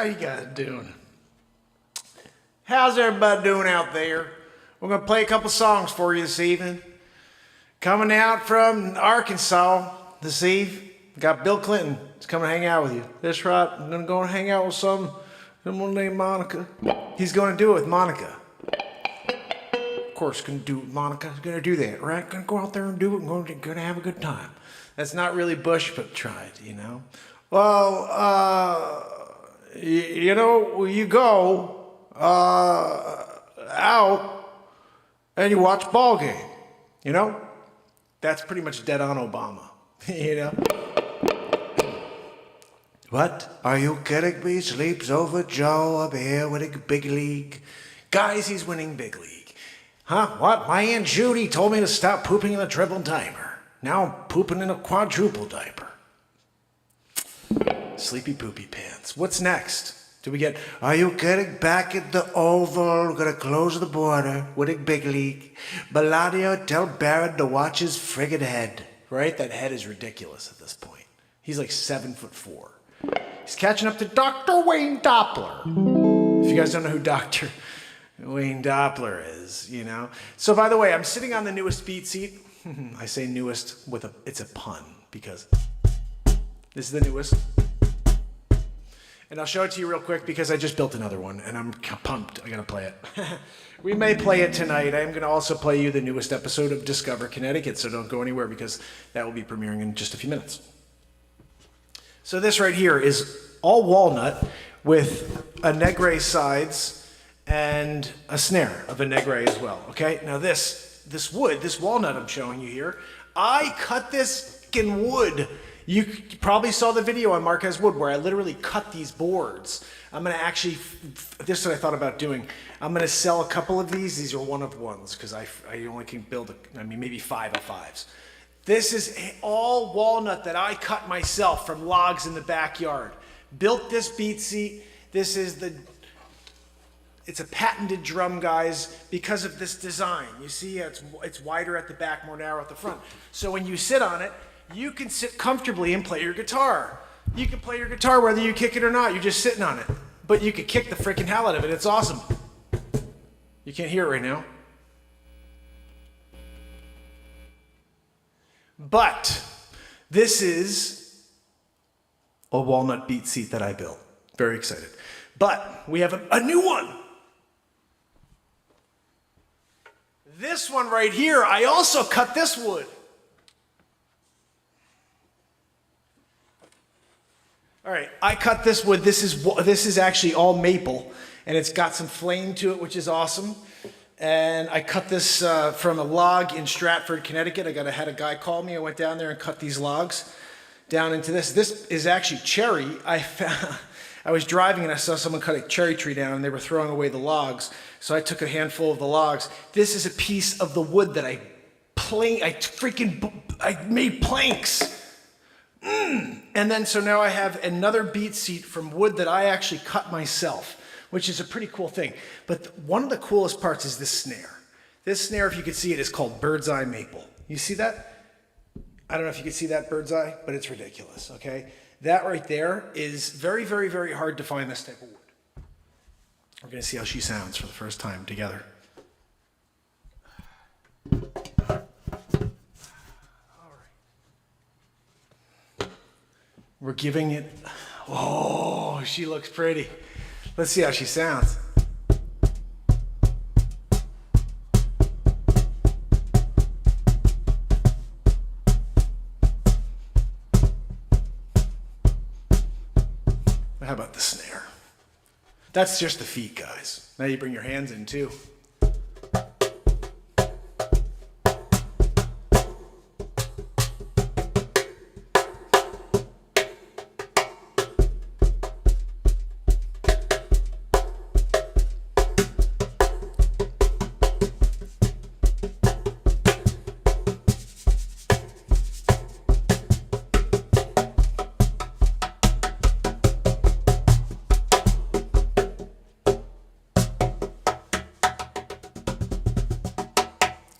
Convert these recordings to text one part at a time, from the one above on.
you guys doing? How's everybody doing out there? We're going to play a couple songs for you this evening. Coming out from Arkansas this eve, got Bill Clinton. He's coming to hang out with you. That's right. I'm going to go and hang out with someone named Monica. He's going to do it with Monica. Of course, going to do it with Monica. He's going to do that, right? Going to go out there and do it. Going to have a good time. That's not really Bush, but tried, you know. Well, you know, you go out and you watch a ball game, you know? That's pretty much dead on Obama, you know? What? Are you kidding me? Sleeps over Joe up here winning big league. Guys, he's winning big league. Huh? What? My Aunt Judy told me to stop pooping in a triple diaper. Now I'm pooping in a quadruple diaper. Sleepy poopy pants. What's next? Do we get, are you getting back at the Oval? Gonna close the border, winning big league. Melania, tell Barron to watch his friggin' head. Right? That head is ridiculous at this point. He's like 7'4". He's catching up to Dr. Wayne Doppler. If you guys don't know who Dr. Wayne Doppler is, you know. So by the way, I'm sitting on the newest beat seat. I say newest with it's a pun because this is the newest. And I'll show it to you real quick because I just built another one and I'm pumped. I gotta play it. We may play it tonight. I am gonna also play you the newest episode of Discover Connecticut, so don't go anywhere because that will be premiering in just a few minutes. So this right here is all walnut with a negre sides and a snare of a negre as well, okay? Now this wood, this walnut I'm showing you here, I cut this fucking wood. You probably saw the video on Marquez Wood where I literally cut these boards. I'm gonna actually, this is what I thought about doing. I'm gonna sell a couple of these. These are one of ones because I only can build, maybe 5 of 5s. This is all walnut that I cut myself from logs in the backyard. Built this beat seat. This is it's a patented drum, guys, because of this design. You see, it's wider at the back, more narrow at the front. So when you sit on it, you can sit comfortably and play your guitar. You can play your guitar whether you kick it or not. You're just sitting on it. But you can kick the freaking hell out of it. It's awesome. You can't hear it right now. But this is a walnut beat seat that I built. Very excited. But we have a new one. This one right here, I also cut this wood. All right, I cut this wood. This is actually all maple, and it's got some flame to it, which is awesome. And I cut this from a log in Stratford, Connecticut. I had a guy call me. I went down there and cut these logs down into this. This is actually cherry. I was driving and I saw someone cut a cherry tree down, and they were throwing away the logs. So I took a handful of the logs. This is a piece of the wood that I made planks. And then so now I have another beat seat from wood that I actually cut myself, which is a pretty cool thing. But one of the coolest parts is this snare. This snare, if you could see it, is called Bird's Eye Maple. You see that? I don't know if you can see that bird's eye, but it's ridiculous, okay? That right there is very, very, very hard to find this type of wood. We're gonna see how she sounds for the first time together. We're giving it, oh, she looks pretty. Let's see how she sounds. How about the snare? That's just the feet, guys. Now you bring your hands in too.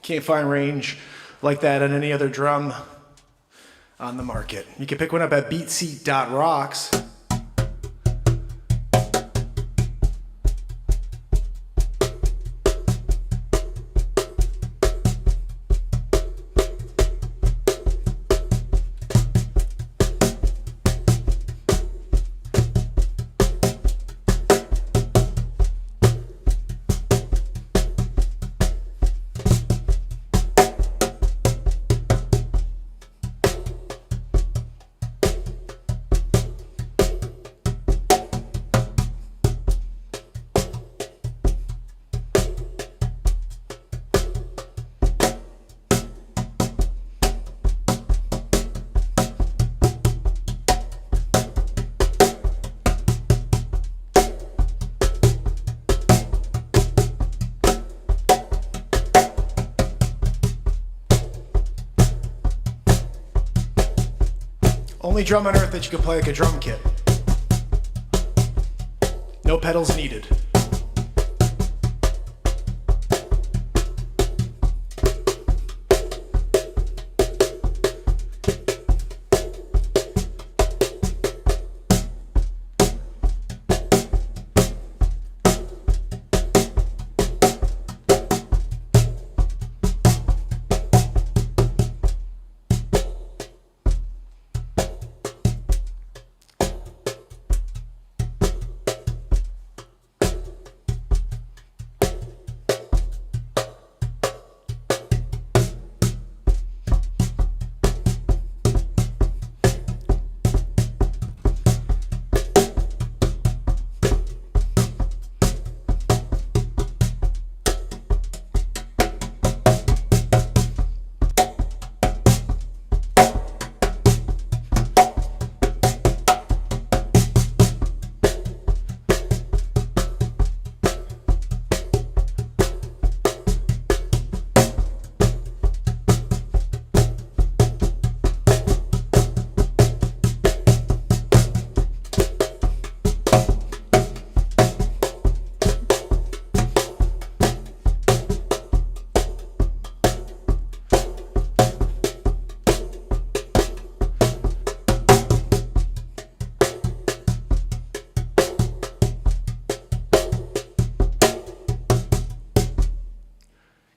Can't find range like that on any other drum on the market. You can pick one up at beatseat.rocks. Only drum on earth that you can play like a drum kit. No pedals needed.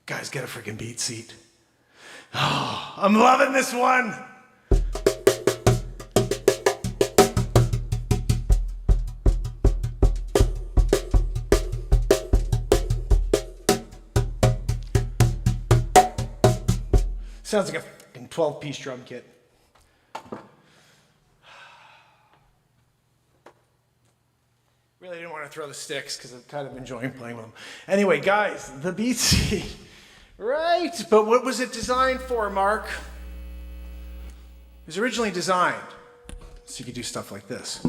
Guys, get a freaking beat seat. Oh, I'm loving this one. Sounds like a fucking 12-piece drum kit. Really didn't want to throw the sticks because I'm kind of enjoying playing with them. Anyway, guys, the beat seat. Right, but what was it designed for, Mark? It was originally designed so you could do stuff like this.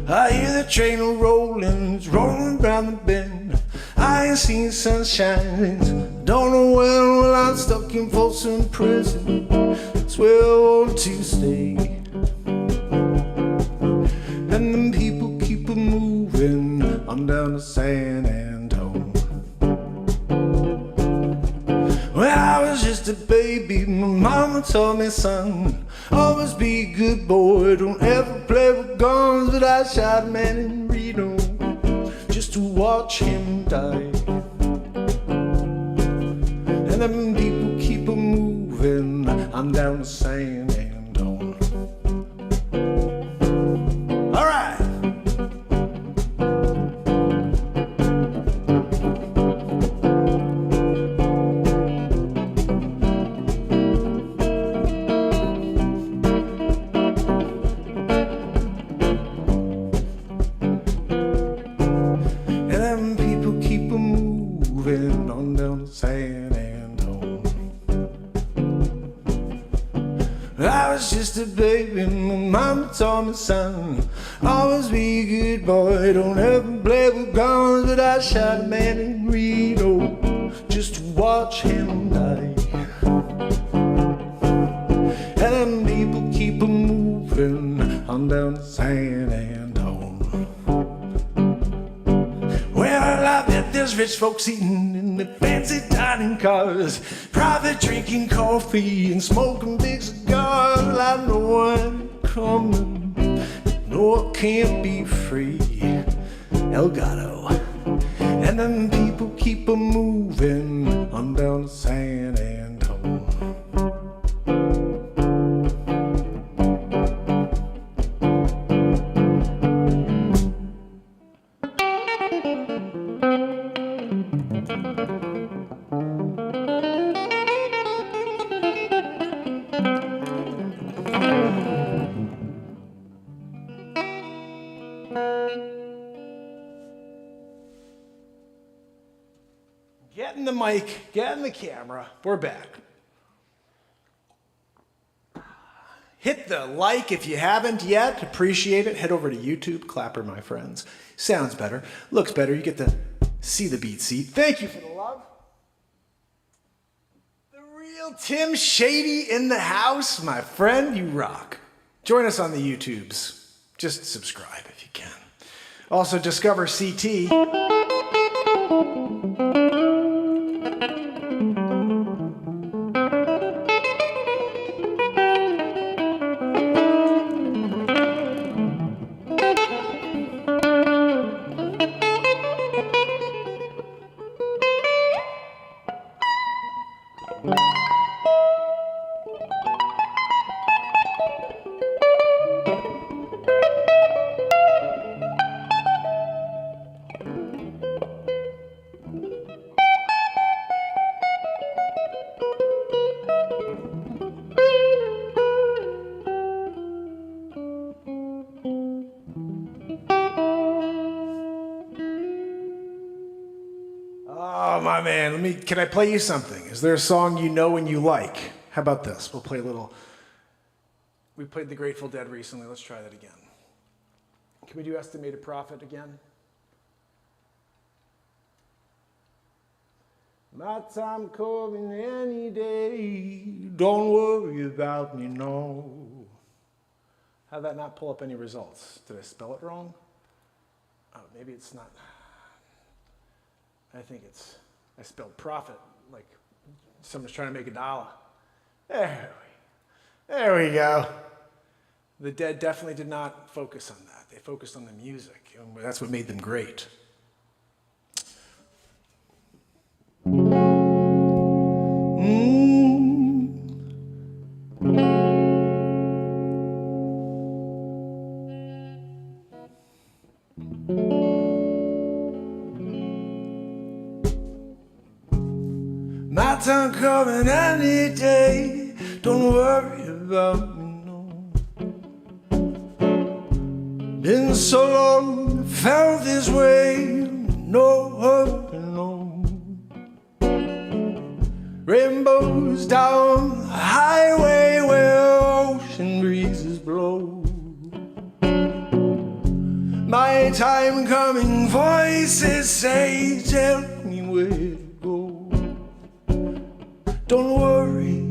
I hear the train a-rollin', it's rollin' round the bend. I ain't seen sunshine, don't know when. Well, I'm stuck in Folsom Prison, that's where I want to stay. And them people keep a-movin' on down to San Antone. When I was just a baby, my mama told me, son, always be a good boy, don't ever play with guns. But I shot a man in Reno just to watch him die. And them people keep a-moving, I'm down to San Antone. All right. On down to San Antone. I was just a baby, my mama told me, son, always be a good boy, don't ever play with guns. But I shot a man in Reno just to watch him die. And them people keep a-moving on down to San Antone. Well, I bet there's rich folks eating in the fancy dining cars, private drinking coffee and smoking big cigars. Well, I know I'm coming, no, I can't be free. El Gato. And them people keep a-moving on down to San Antone. the mic, getting the camera. We're back. Hit the like if you haven't yet. Appreciate it. Head over to YouTube. Clapper, my friends. Sounds better. Looks better. You get to see the beat seat. Thank you for the love. The real Tim Shady in the house. My friend, you rock. Join us on the YouTubes. Just subscribe if you can. Also, discover CT. Oh, my man, can I play you something? Is there a song you know and you like? How about this? We'll play a little. We played The Grateful Dead recently. Let's try that again. Can we do Estimated Profit again? My time coming any day. Don't worry about me, no. How'd that not pull up any results? Did I spell it wrong? Oh, maybe it's not. I think I spelled profit like someone's trying to make $1. There we go. The Dead definitely did not focus on that. They focused on the music. That's what made them great. My time coming any day. Don't worry about me, no. Been so long, felt this way. No hurry, no. Rainbows down the highway where ocean breezes blow. My time coming, voices say, tell me where to go. Don't worry,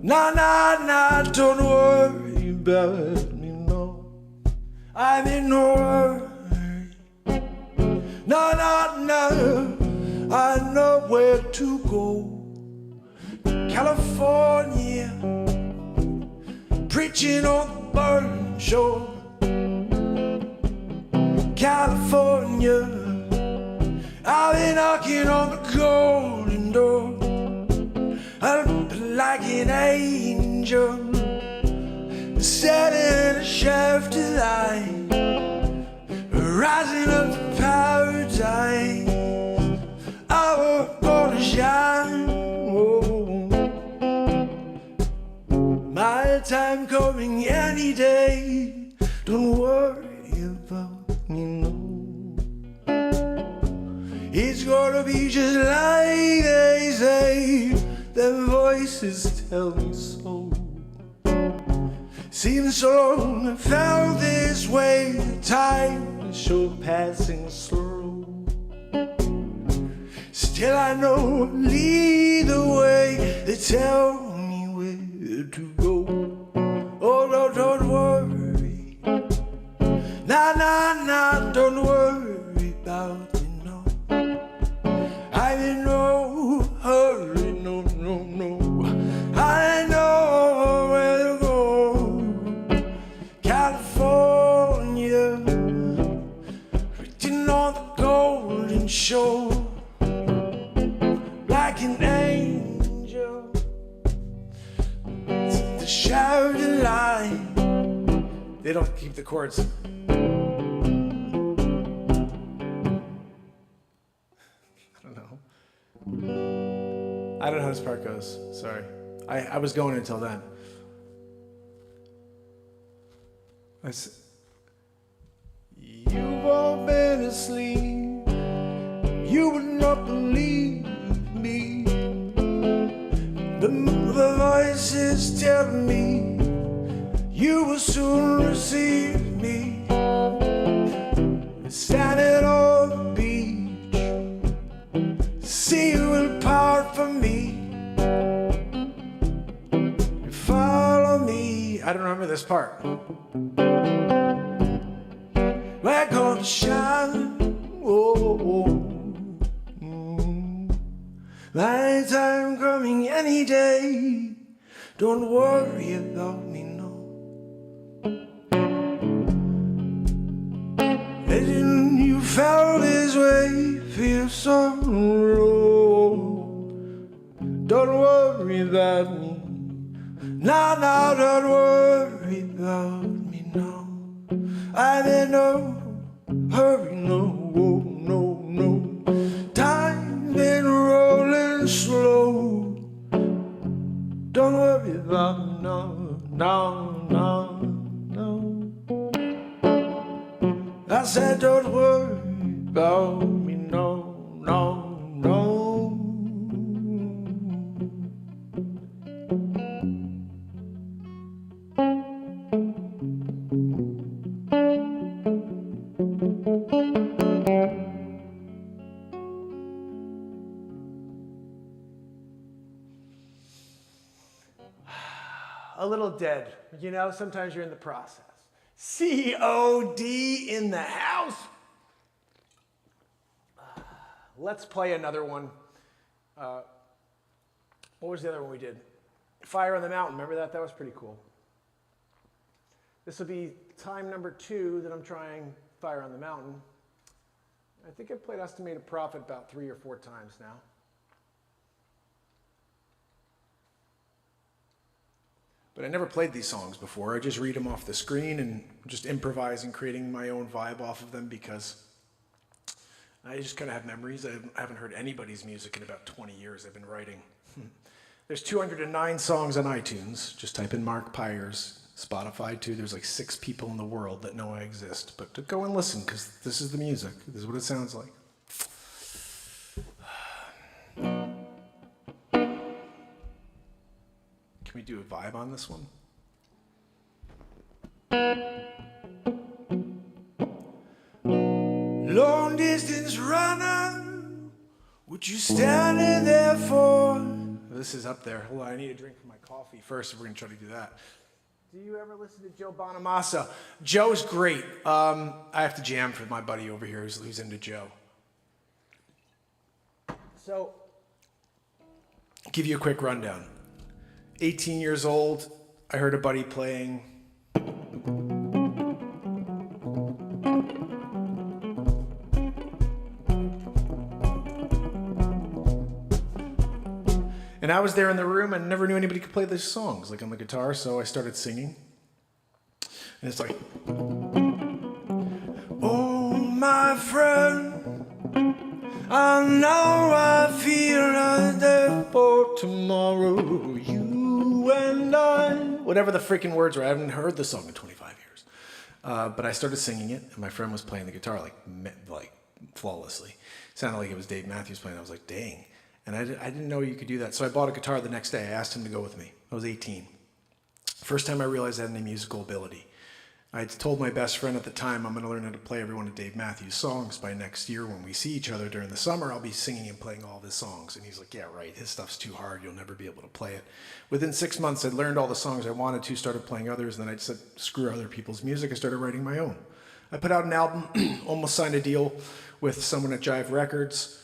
nah, don't worry about me, no. I'm in no hurry, nah, I know where to go. California, preaching on the burning shore. California, I've been knocking on the golden door. I'm like an angel, set in a shaft of light, rising up to paradise. I'm gonna shine. Oh, my time coming any day. Don't worry about me, no. It's gonna be just like they say. Their voices tell me so. Seems so long I felt this way. Time is sure passing slow. Still I know I lead the way. They tell me where to go. Oh no, don't worry. Nah, don't worry about me, no. I'm in no hurry, no. I know where to go. California, written on the golden shore, like an angel, the shouting line. They don't keep the chords. I don't know how this part goes. Sorry. I was going until then. You've all been asleep. you would not believe me. The voices tell me you will soon receive me. Standing on the beach, sea will part for me. Follow me. I don't remember this part. We're gonna shine. My time coming any day. Don't worry about me, no. And you felt this way, feel so low. Don't worry about me. No, no, don't worry about me, no. I'm in no hurry, no, no, no. Time been rolling slow. Don't worry about me, no, no, no, no. I said don't worry about me, no, no, no. A little dead, you know, sometimes you're in the process. COD in the house. Let's play another one. What was the other one we did? Fire on the Mountain, remember that? That was pretty cool. This will be time number 2 that I'm trying Fire on the Mountain. I think I've played Estimated Profit about 3 or 4 times now. But I never played these songs before. I just read them off the screen and just improvise and creating my own vibe off of them because I just kind of have memories. I haven't heard anybody's music in about 20 years I've been writing. There's 209 songs on iTunes. Just type in Mark Pires. Spotify too. There's like 6 people in the world that know I exist. But to go and listen because this is the music. This is what it sounds like. Can we do a vibe on this one? Long distance runner, what you standing there for? This is up there. Hold on, I need a drink for my coffee first if we're going to try to do that. Do you ever listen to Joe Bonamassa? Joe's great. I have to jam for my buddy over here who's into Joe. So, give you a quick rundown. 18 years old, I heard a buddy playing. And I was there in the room and never knew anybody could play these songs, like on the guitar, so I started singing. And it's like, oh, my friend, I know I feel like there for tomorrow, you and I. Whatever the freaking words were, I haven't heard the song in 25 years. But I started singing it, and my friend was playing the guitar like flawlessly. It sounded like it was Dave Matthews playing. I was like, dang. And I didn't know you could do that. So I bought a guitar the next day. I asked him to go with me. I was 18. First time I realized I had any musical ability. I told my best friend at the time, I'm going to learn how to play every one of Dave Matthews' songs by next year. When we see each other during the summer, I'll be singing and playing all of his songs. And he's like, yeah, right. His stuff's too hard. You'll never be able to play it. Within 6 months, I'd learned all the songs I wanted to, started playing others, and then I said, screw other people's music. I started writing my own. I put out an album, almost signed a deal with someone at Jive Records.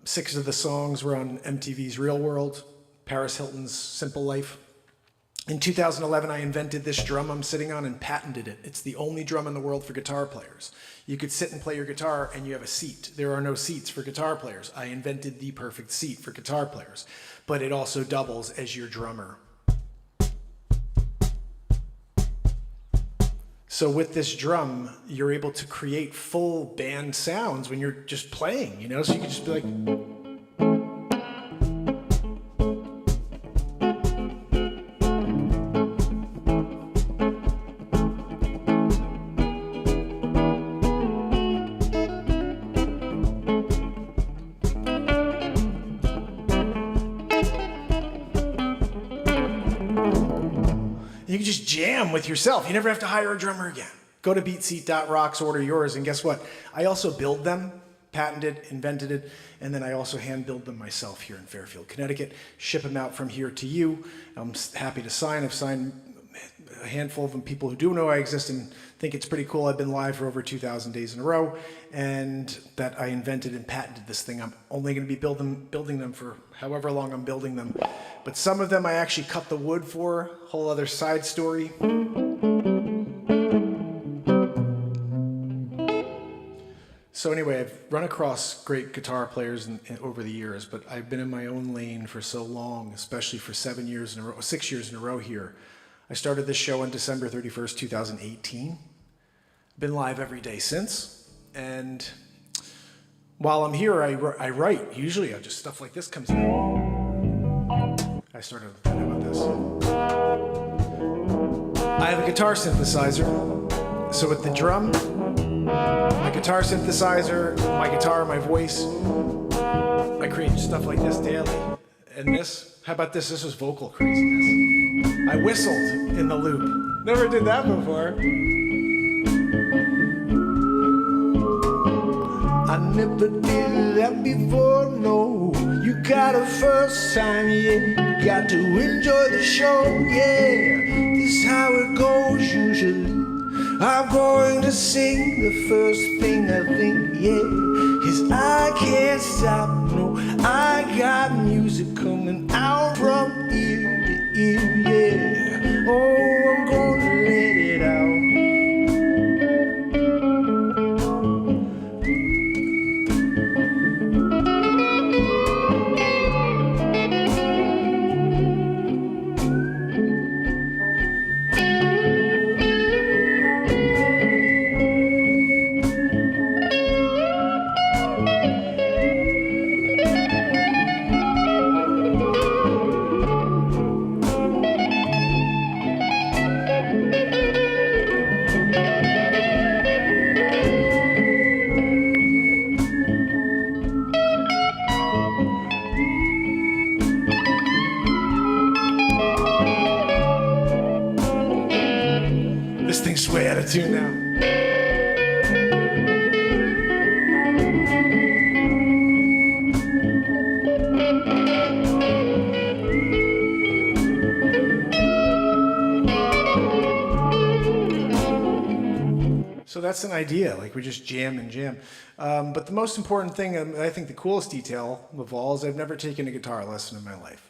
6 of the songs were on MTV's Real World, Paris Hilton's Simple Life. In 2011, I invented this drum I'm sitting on and patented it. It's the only drum in the world for guitar players. You could sit and play your guitar and you have a seat. There are no seats for guitar players. I invented the perfect seat for guitar players, but it also doubles as your drummer. So with this drum, you're able to create full band sounds when you're just playing, you know? So you can just be like... You can just jam with yourself. You never have to hire a drummer again. Go to beatseat.rocks, order yours, and guess what? I also build them, patented, invented it, and then I also hand build them myself here in Fairfield, Connecticut. Ship them out from here to you. I'm happy to sign. I've signed a handful of them, people who do know I exist and think it's pretty cool. I've been live for over 2,000 days in a row, and that I invented and patented this thing. I'm only going to be building them for however long I'm building them. But some of them I actually cut the wood for, whole other side story. So anyway, I've run across great guitar players over the years, but I've been in my own lane for so long, especially for 6 years in a row here. I started this show on December 31st, 2018. Been live every day since. And while I'm here, I write. Usually just stuff like this comes out. I started with how about this? I have a guitar synthesizer. So with the drum, my guitar synthesizer, my guitar, my voice, I create stuff like this daily. And this, how about this? This was vocal craziness. I whistled in the loop. Never did that before. I never did that before, no. You got a first time, yeah. You got to enjoy the show, yeah. This is how it goes usually. I'm going to sing the first thing I think, yeah. 'Cause I can't stop, no. I got music coming out from ear to ear, yeah. Oh, I'm gonna let it out. This thing's way out of tune now. So that's an idea, like we just jam and jam. But the most important thing, I think the coolest detail of all, is I've never taken a guitar lesson in my life.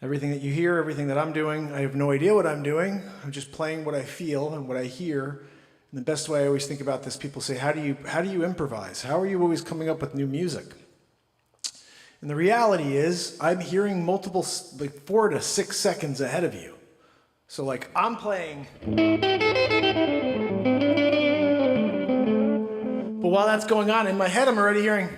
Everything that you hear, everything that I'm doing, I have no idea what I'm doing. I'm just playing what I feel and what I hear. And the best way I always think about this, people say, how do you improvise? How are you always coming up with new music? And the reality is, I'm hearing multiple, like 4 to 6 seconds ahead of you. So like, I'm playing, but while that's going on, in my head, I'm already hearing.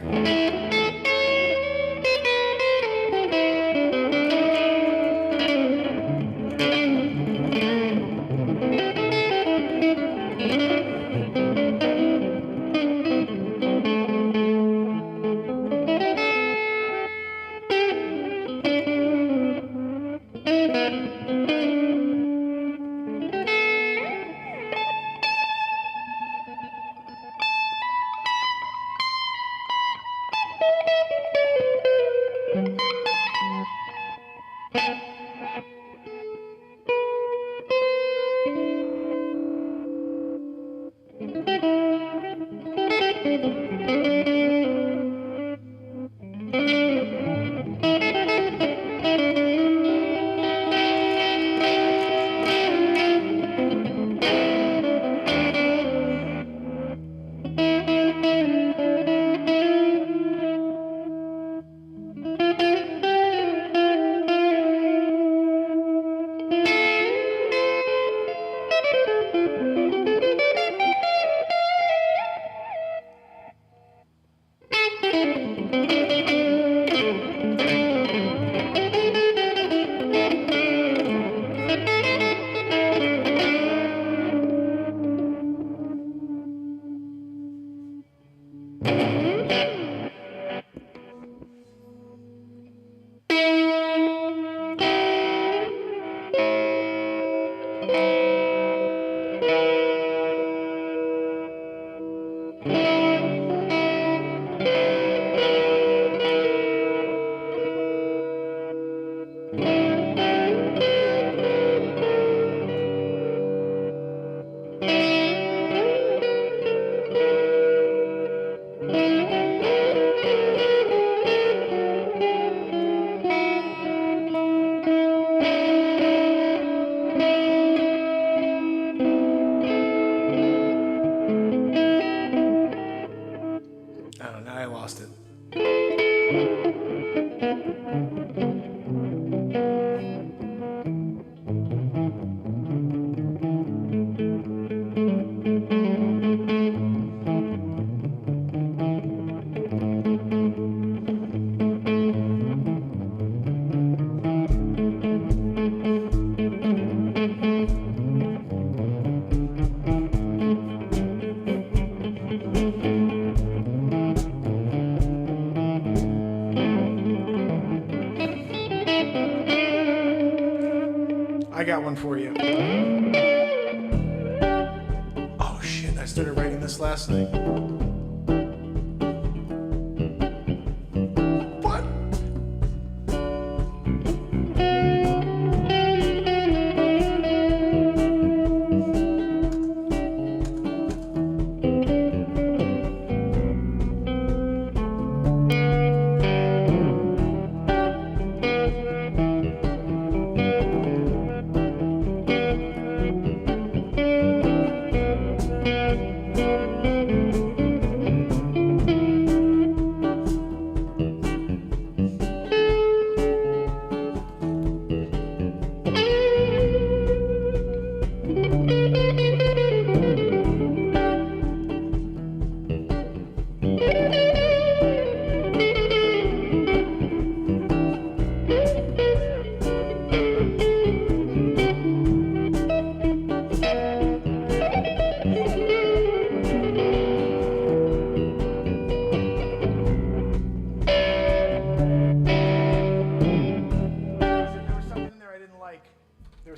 I got one for you. Oh shit, I started writing this last night. What?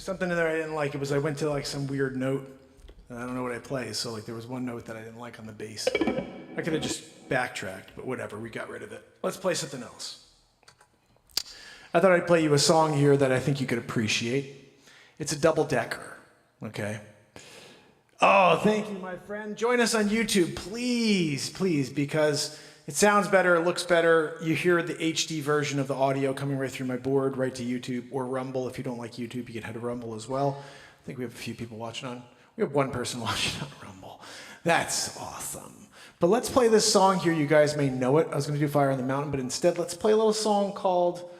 Something in there I didn't like. It was I went to like some weird note, and I don't know what I play. So like there was one note that I didn't like on the bass. I could have just backtracked, but whatever. We got rid of it. Let's play something else. I thought I'd play you a song here that I think you could appreciate. It's a double decker. Okay. Oh, thank you, my friend. Join us on YouTube, please, please, because it sounds better, it looks better. You hear the HD version of the audio coming right through my board, right to YouTube, or Rumble. If you don't like YouTube, you can head to Rumble as well. I think we have a few people watching on. We have one person watching on Rumble. That's awesome. But let's play this song here. You guys may know it. I was going to do Fire on the Mountain, but instead let's play a little song called,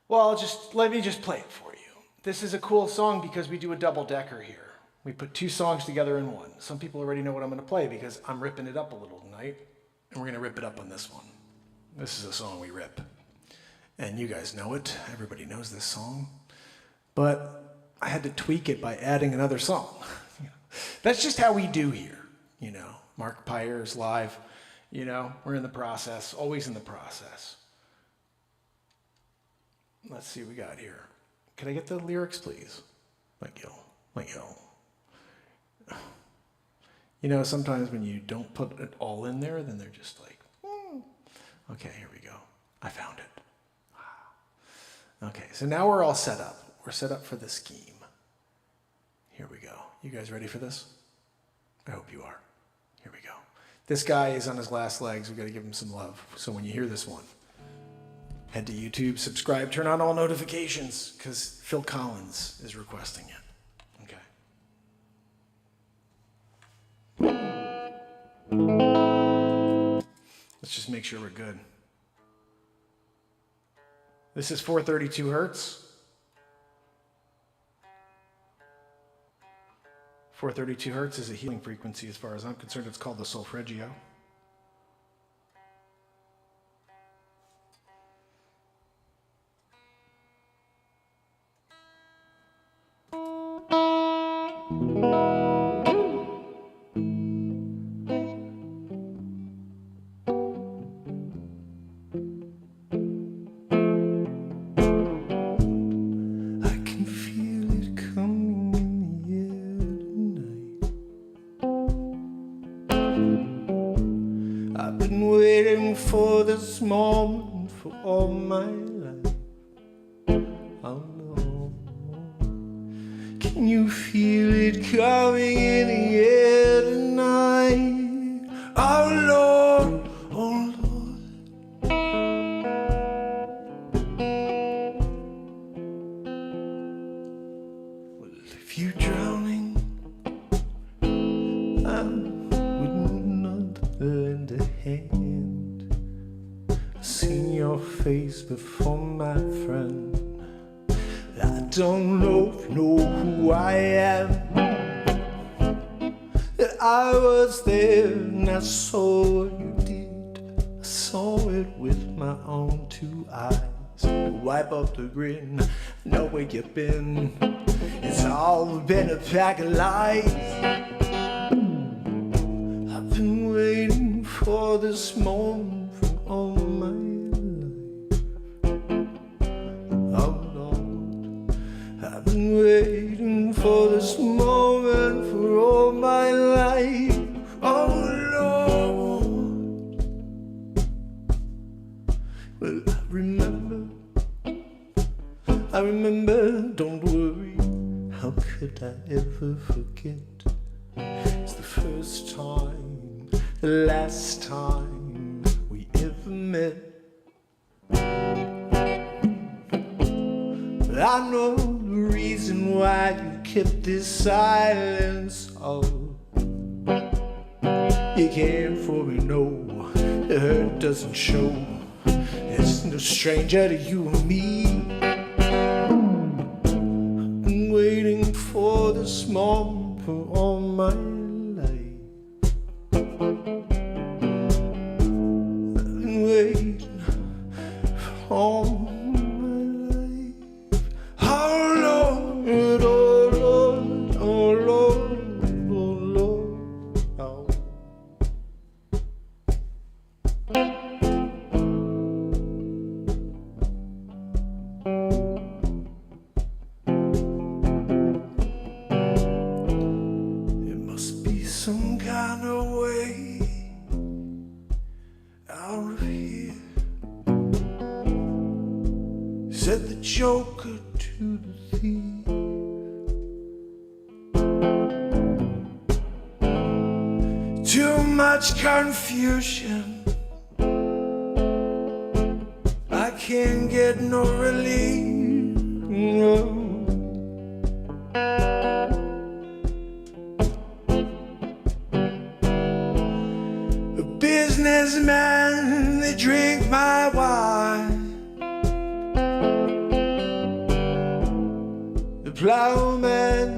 well, let me just play it for you. This is a cool song because we do a double decker here. We put two songs together in one. Some people already know what I'm going to play because I'm ripping it up a little tonight. And we're going to rip it up on this one. This is a song we rip. And you guys know it. Everybody knows this song. But I had to tweak it by adding another song. That's just how we do here. You know, Mark Pires live. You know, we're in the process. Always in the process. Let's see what we got here. Can I get the lyrics, please? Thank you. Thank you. You know, sometimes when you don't put it all in there, then they're just like, Okay, here we go. I found it. Okay, so now we're all set up. We're set up for the scheme. Here we go. You guys ready for this? I hope you are. Here we go. This guy is on his last legs. We've got to give him some love. So when you hear this one, head to YouTube, subscribe, turn on all notifications, because Phil Collins is requesting it. Let's just make sure we're good. This is 432 hertz. 432 hertz is a healing frequency as far as I'm concerned. It's called the solfeggio. I can feel it coming this moment for all my life. Oh no. Can you feel it coming in the air tonight? Oh Lord, oh Lord. Well, if you're drowning, I would not lend a hand. I've seen your face before, my friend. I don't know if you know who I am. I was there and I saw what you did. I saw it with my own two eyes. Wipe up the grin, know where you've been. It's all been a pack of lies. I've been waiting for this moment for all my life. Oh Lord, I've been waiting for this moment for all my life. Oh Lord. Well, I remember, don't worry, how could I ever forget? It's the first time, the last time we ever met. But I know the reason why you kept this silence. Oh, you can't for me, no, the hurt doesn't show. It's no stranger to you and me. I've been waiting for this moment for all my life. I've been waiting for all my life. Oh Lord, oh Lord, oh Lord, oh Lord, oh. Some kind of way out of here, said the joker to the thief. Too much confusion, I can't get no relief. No. Businessmen, they drink my wine. The plowman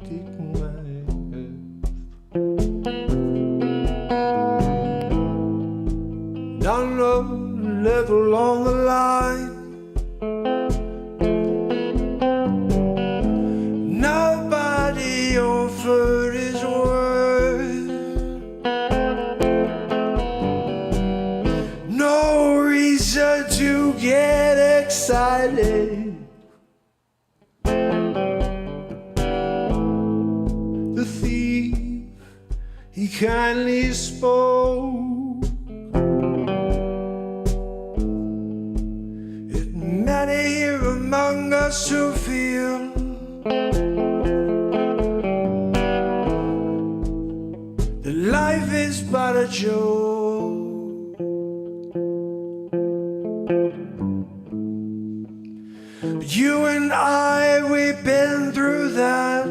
take my earth. Down low, level on the line. Nobody offered his worth. To get excited, the thief, he kindly spoke. It many here among us who feel that life is but a joke. You and I, we've been through that,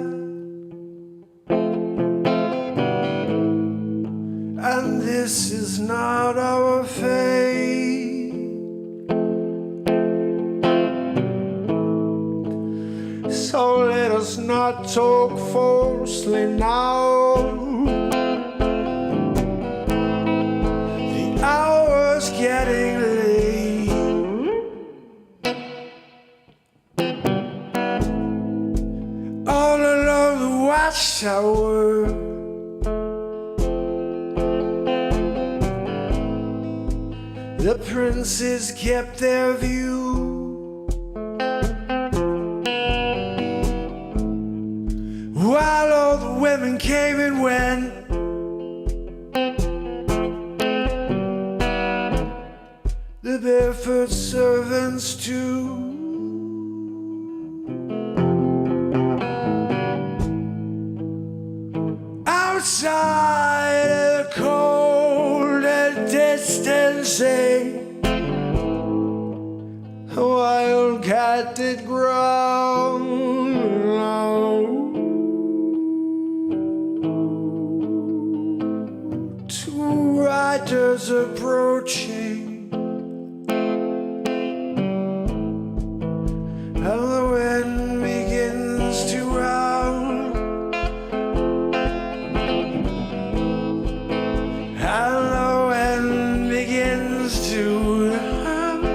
and this is not our fate. So let us not talk falsely now. The hour's getting late. All along the watchtower, the princes kept their view, while all the women came and went. foot servants too. Outside the cold and distant sea, a wildcat did growl. Two riders approaching, and the wind begins to howl. And the wind begins to howl.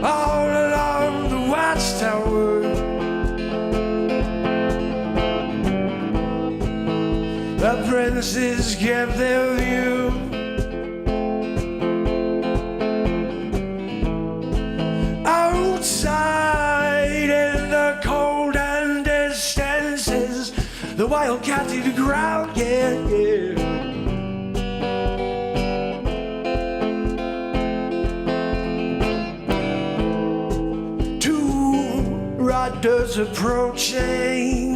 All along the watchtower, the princes kept their view. Outside in the cold and distances, the wildcat did growl, yeah, yeah. Two riders approaching,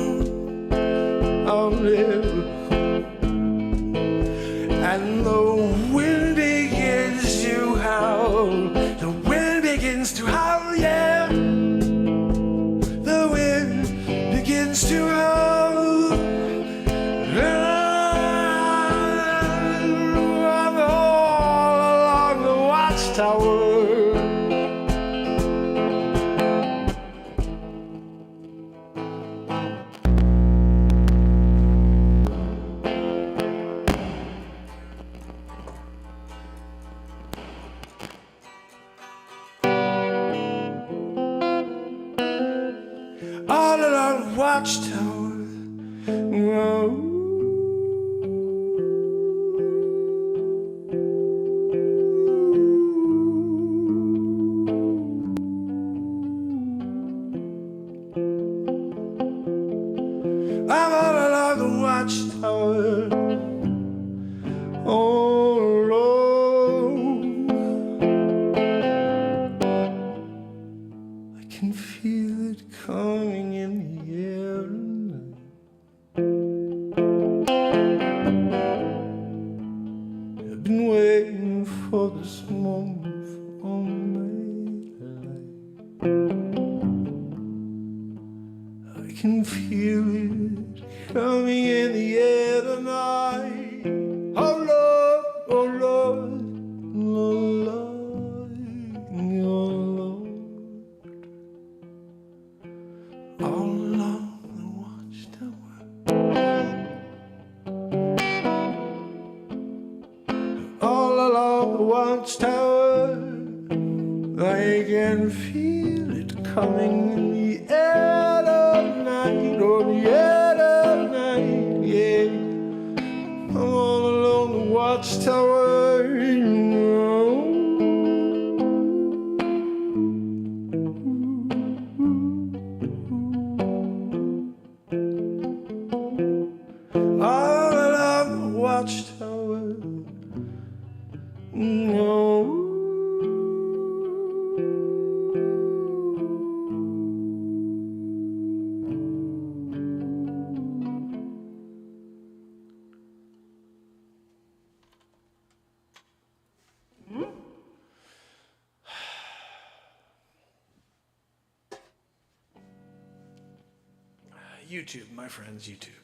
oh yeah. And the wind begins to howl. The wind begins to howl, yeah. The wind begins to howl. All along the watchtower. All along the watchtower. Whoa. I'm all along the watchtower. Oh Lord, I can feel it coming in the air tonight. I've been waiting for this moment for all my life. I can feel it coming in the air tonight. Oh Lord, oh Lord, oh Lord, oh Lord. All along the watchtower, all along the watchtower, I can feel it coming in the air tonight, oh the air tonight, yeah. All along the watchtower, you know. All along the watchtower, no. YouTube, my friends, YouTube.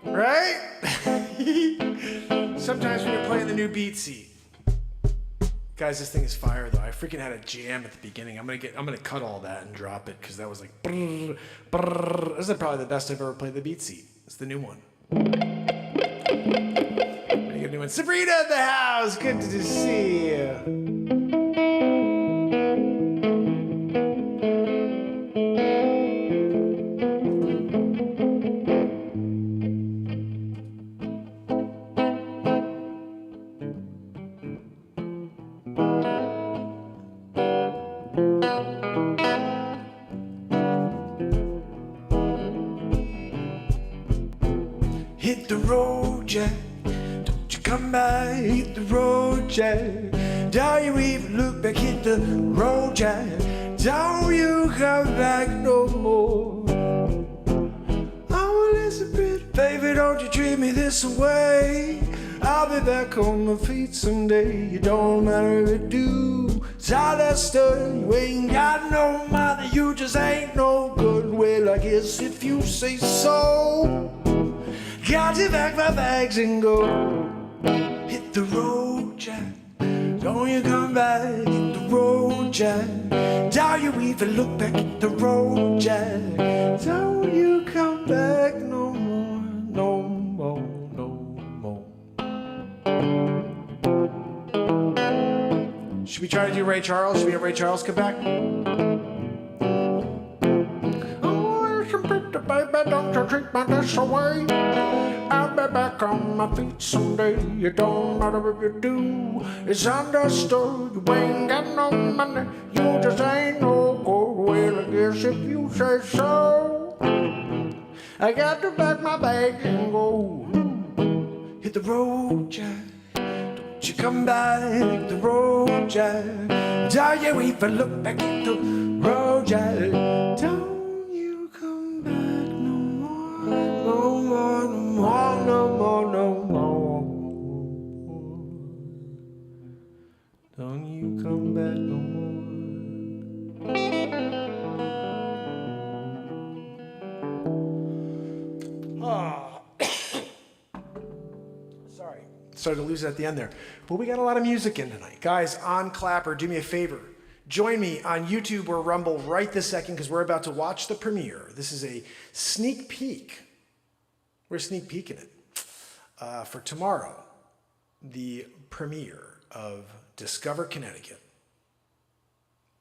Right? Sometimes when you're playing the new beat seat. Guys, this thing is fire though. I freaking had a jam at the beginning. I'm gonna cut all that and drop it because that was like brrr, brrr. This is probably the best I've ever played the beat seat. It's the new one. I get a new one. Sabrina in the house. Good to see you. Hit the road, Jack. Don't you come back. Hit the road, Jack. Don't you even look back. Hit the road, Jack. Don't you come back no more. Oh, listen, pretty baby, don't you treat me this way. I'll be back on my feet someday. It don't matter if you do. It's all that stuff. You ain't got no money. You just ain't no good. Well, I guess if you say so. Got to pack my bags and go. Hit the road, Jack. Don't you come back. Hit the road, Jack. Don't you even look back at the road, Jack. Don't you come back no more, no more, no more. Should we try to do Ray Charles? Should we have Ray Charles come back? Baby, don't you treat me this way. I'll be back on my feet someday. It don't matter if you do. It's understood. You ain't got no money. You just ain't no good. Well, I guess if you say so. I got to pack my bag and go. Hit the road, Jack. Don't you come back. Hit the road, Jack. Don't you even look back at the road, Jack. Don't no more. Don't you come back no more. Oh. Sorry. Started to lose it at the end there. But we got a lot of music in tonight. Guys, on Clapper, do me a favor. Join me on YouTube or Rumble right this second because we're about to watch the premiere. This is a sneak peek. We're sneak peeking it for tomorrow, the premiere of Discover Connecticut.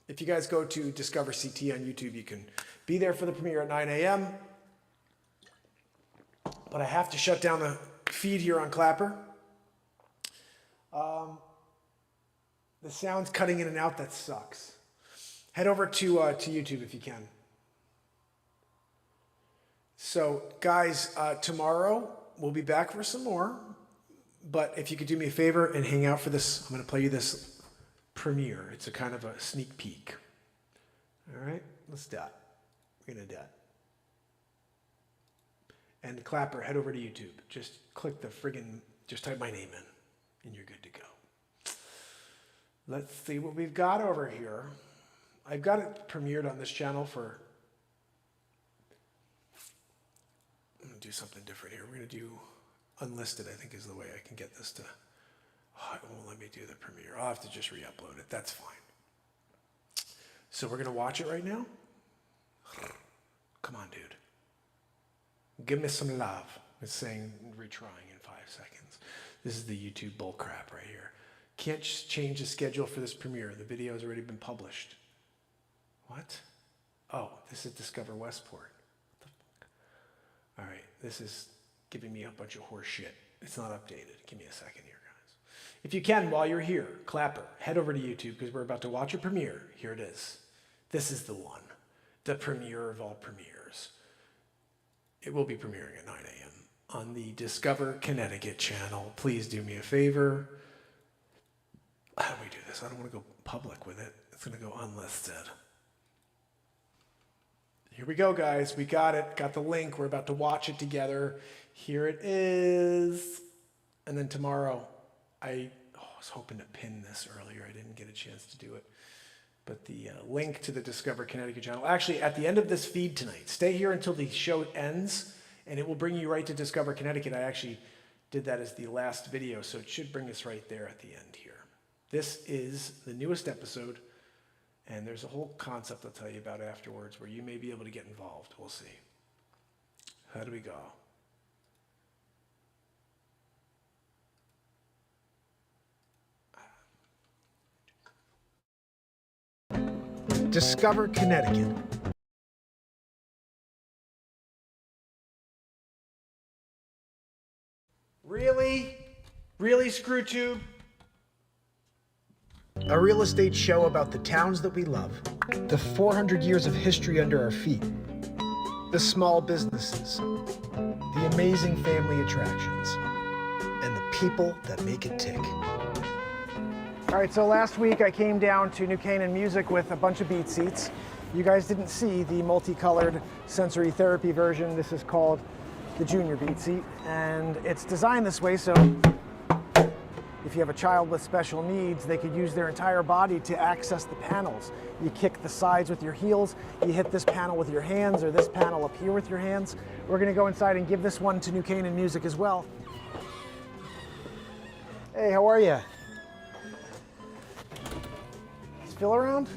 If you guys go to Discover CT on YouTube, you can be there for the premiere at 9 a.m. But I have to shut down the feed here on Clapper. The sound's cutting in and out. That sucks. Head over to YouTube if you can. So, guys, tomorrow we'll be back for some more. But if you could do me a favor and hang out for this, I'm going to play you this premiere. It's a kind of a sneak peek. All right, let's do it. We're going to do it. And Clapper, head over to YouTube. Just click the friggin', just type my name in, and you're good to go. Let's see what we've got over here. I've got it premiered on this channel for... I'm going to do something different here. We're going to do unlisted, I think is the way I can get this to... Oh, it won't let me do the premiere. I'll have to just re-upload it. That's fine. So we're going to watch it right now. Come on, dude. Give me some love. It's saying retrying in 5 seconds. This is the YouTube bullcrap right here. Can't change the schedule for this premiere. The video has already been published. What? Oh, this is Discover Westport. What the fuck? All right, this is giving me a bunch of horse shit. It's not updated. Give me a second here, guys. If you can, while you're here, Clapper, head over to YouTube because we're about to watch a premiere. Here it is. This is the one. The premiere of all premieres. It will be premiering at 9 a.m. on the Discover Connecticut channel. Please do me a favor. How do we do this? I don't want to go public with it. It's going to go unlisted. Here we go, guys. We got it. Got the link. We're about to watch it together. Here it is. And then tomorrow, I was hoping to pin this earlier. I didn't get a chance to do it. But the link to the Discover Connecticut channel, actually at the end of this feed tonight, stay here until the show ends, and it will bring you right to Discover Connecticut. I actually did that as the last video, so it should bring us right there at the end here. This is the newest episode, and there's a whole concept I'll tell you about afterwards where you may be able to get involved. We'll see. How do we go? Discover Connecticut. Really? Really, Screwtube? A real estate show about the towns that we love, the 400 years of history under our feet, the small businesses, the amazing family attractions, and the people that make it tick. All right, so last week I came down to New Canaan Music with a bunch of beat seats. You guys didn't see the multicolored sensory therapy version. This is called the Junior Beat Seat, and it's designed this way so if you have a child with special needs, they could use their entire body to access the panels. You kick the sides with your heels, you hit this panel with your hands, or this panel up here with your hands. We're gonna go inside and give this one to New Canaan Music as well. Hey, how are you? Is Phil around?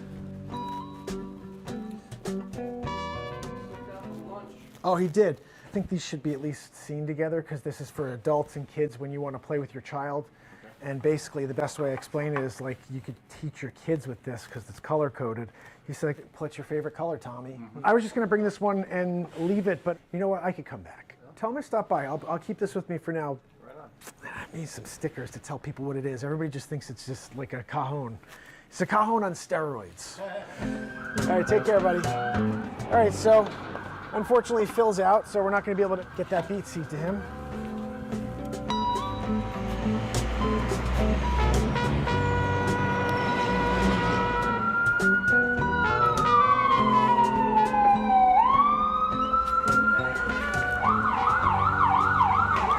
Oh, he did. I think these should be at least seen together because this is for adults and kids when you want to play with your child. Okay. And basically the best way I explain it is like you could teach your kids with this because it's color coded. He said, what's your favorite color, Tommy? Mm-hmm. I was just going to bring this one and leave it, but you know what? I could come back. Yeah. Tell him to stop by. I'll keep this with me for now. Right on. I need some stickers to tell people what it is. Everybody just thinks it's just like a cajon. It's a cajon on steroids. All right, take care, buddy. All right, so unfortunately, Phil's out, so we're not going to be able to get that beat seat to him.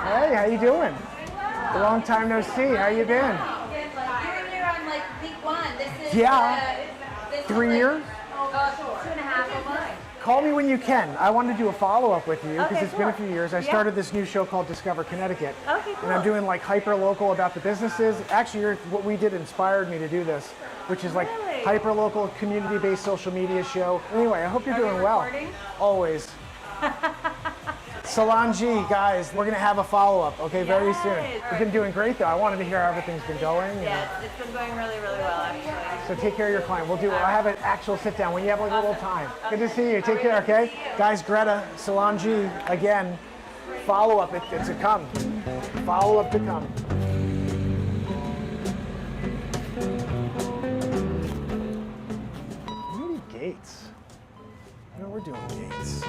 Hey, how you doing? A long time no see. How you been? You're here on like week one. This is yeah. 3 years? 2.5 months. Call me when you can. I wanted to do a follow-up with you because Okay, it's been a few years. I started this new show called Discover Connecticut. Okay, cool. And I'm doing like hyper-local about the businesses. Actually, what we did inspired me to do this, which is like Really? hyper-local, community-based social media show. Anyway, I hope you're doing well. Always. Solange, guys, we're going to have a follow-up, okay, very soon. We've been doing great, though. I wanted to hear how everything's been going. Yeah, it's been going really, really well, actually. So take care of your client. I'll have an actual sit-down when you have like a little time. Good to see you. Take care, okay? Guys, Greta, Solange, again, follow-up. It's a come. Follow-up to come. Maybe Gates. You know, we're doing Gates.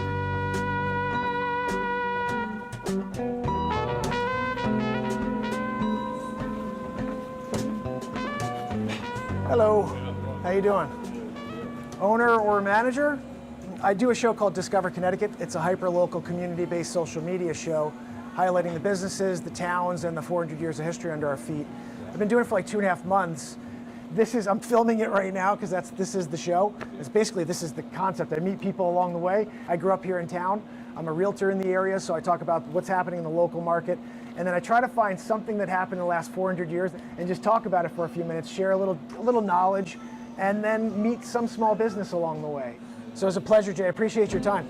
Hello, how you doing? Owner or manager? I do a show called Discover Connecticut. It's a hyper-local, community-based social media show highlighting the businesses, the towns, and the 400 years of history under our feet. I've been doing it for like 2.5 months. I'm filming it right now because this is the show. This is the concept. I meet people along the way. I grew up here in town. I'm a realtor in the area, so I talk about what's happening in the local market. And then I try to find something that happened in the last 400 years and just talk about it for a few minutes, share a little knowledge, and then meet some small business along the way. So it's a pleasure, Jay. I appreciate your time.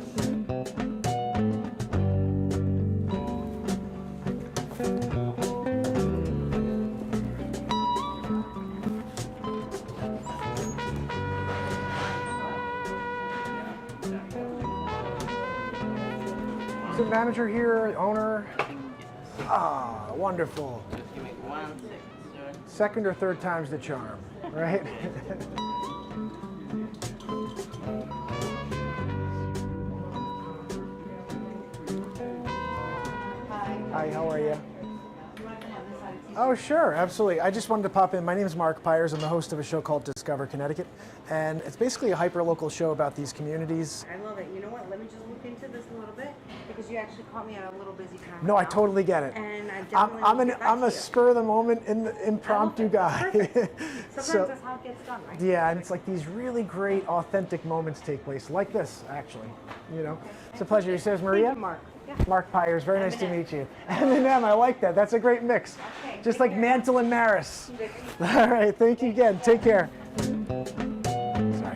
Is the manager here, owner? Ah, wonderful. Second or third time's the charm, right? Hi, how are you? Oh, sure, absolutely. I just wanted to pop in. My name is Mark Pires. I'm the host of a show called Discover Connecticut. And it's basically a hyper-local show about these communities. I love it. You know you actually caught me at a little busy time. No, I totally get it. And I definitely I'm a spur of the moment impromptu guy. Sometimes So, that's how it gets done, right? yeah, and it's like these really great, authentic moments take place, like this, actually. You know, it's a pleasure. He says, Maria. Thank you, Mark. Yeah. Mark Pires, very nice to meet you. M&M, I like that. That's a great mix. Okay, Just take like care. Mantle and Maris. All right, thank you again. Take care. Sorry,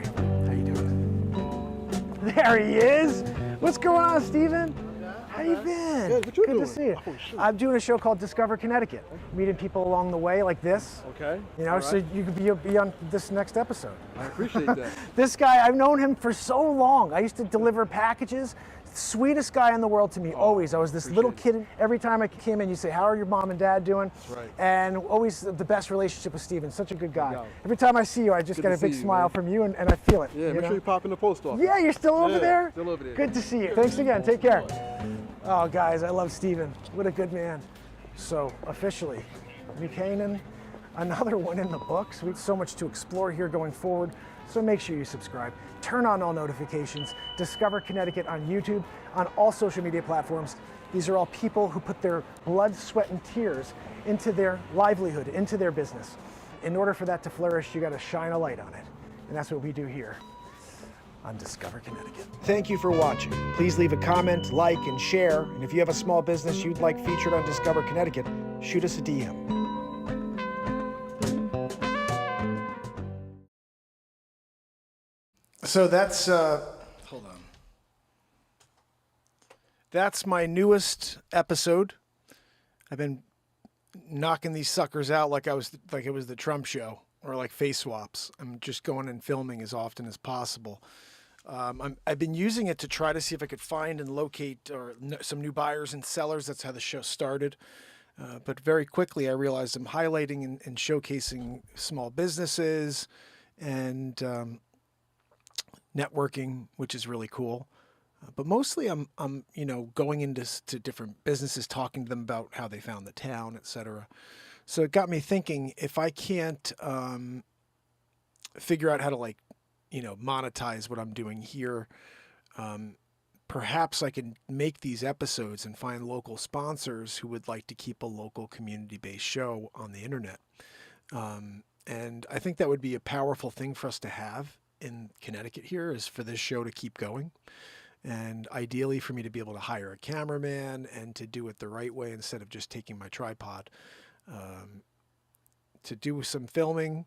how you doing? There he is. What's going on, Steven? How you been? Good. What you doing? to see you. Oh, shoot. I'm doing a show called Discover Connecticut, meeting people along the way like this. Okay. You know, All so right. you could be on this next episode. I appreciate that. This guy, I've known him for so long. I used to deliver packages. Sweetest guy in the world to me, always. I was this little kid. Every time I came in, you say, how are your mom and dad doing? Right. And always the best relationship with Steven. Such a good guy. Yeah. Every time I see you, I just Good get to a big see you, smile man. from you, and I feel it. Yeah, make know? sure you pop in the post office. Yeah, you're still over Yeah, there? still over there. Good to see you. Thanks again. Take care. Oh, guys, I love Steven. What a good man. So, officially, New Canaan, another one in the books. We have so much to explore here going forward. So make sure you subscribe. Turn on all notifications. Discover Connecticut on YouTube, on all social media platforms. These are all people who put their blood, sweat, and tears into their livelihood, into their business. In order for that to flourish, you got to shine a light on it. And that's what we do here on Discover Connecticut. Thank you for watching. Please leave a comment, like, and share. And if you have a small business you'd like featured on Discover Connecticut, shoot us a DM. So that's, hold on. That's my newest episode. I've been knocking these suckers out like it was the Trump show, or like face swaps. I'm just going and filming as often as possible. I've been using it to try to see if I could find and locate some new buyers and sellers. That's how the show started. But very quickly I realized I'm highlighting and showcasing small businesses and networking, which is really cool. But mostly I'm going into different businesses, talking to them about how they found the town, etc. So it got me thinking, if I can't figure out how to monetize what I'm doing here, perhaps I can make these episodes and find local sponsors who would like to keep a local community-based show on the internet. And I think that would be a powerful thing for us to have in Connecticut here, is for this show to keep going. And ideally for me to be able to hire a cameraman and to do it the right way instead of just taking my tripod, to do some filming,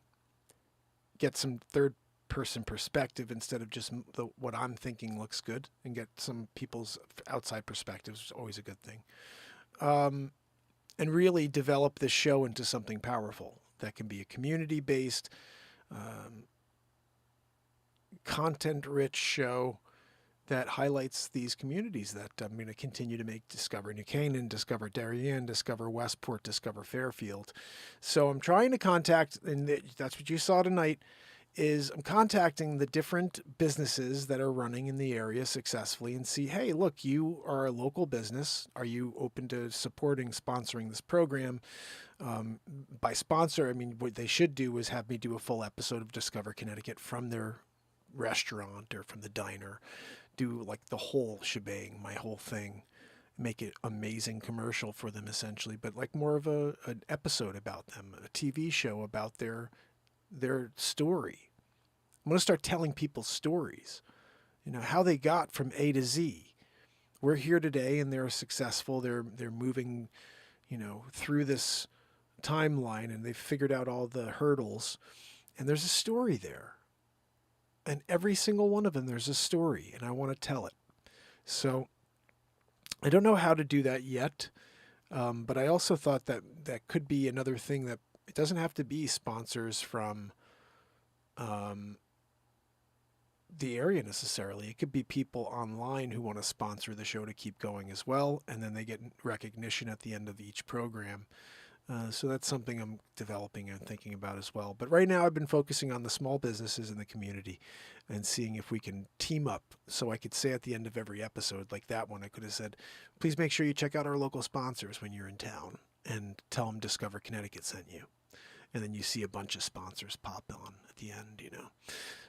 get some third-person perspective instead of just what I'm thinking looks good, and get some people's outside perspectives is always a good thing. And really develop this show into something powerful that can be a community-based, content-rich show that highlights these communities that I'm going to continue to make. Discover New Canaan, Discover Darien, Discover Westport, Discover Fairfield. So I'm trying to contact, and that's what you saw tonight, is I'm contacting the different businesses that are running in the area successfully and see, hey, look, you are a local business. Are you open to sponsoring this program? By sponsor, I mean, what they should do is have me do a full episode of Discover Connecticut from their restaurant or from the diner, do like the whole shebang, my whole thing, make it amazing commercial for them essentially, but like more of an episode about them, a TV show about their story. I'm going to start telling people stories, how they got from A to Z. We're here today and they're successful. They're moving, through this timeline, and they've figured out all the hurdles, and there's a story there. And every single one of them, there's a story, and I want to tell it. So I don't know how to do that yet, but I also thought that could be another thing, that it doesn't have to be sponsors from the area necessarily. It could be people online who want to sponsor the show to keep going as well, and then they get recognition at the end of each program. So that's something I'm developing and thinking about as well. But right now I've been focusing on the small businesses in the community and seeing if we can team up. So I could say at the end of every episode, like that one, I could have said, please make sure you check out our local sponsors when you're in town, and tell them Discover Connecticut sent you. And then you see a bunch of sponsors pop on at the end,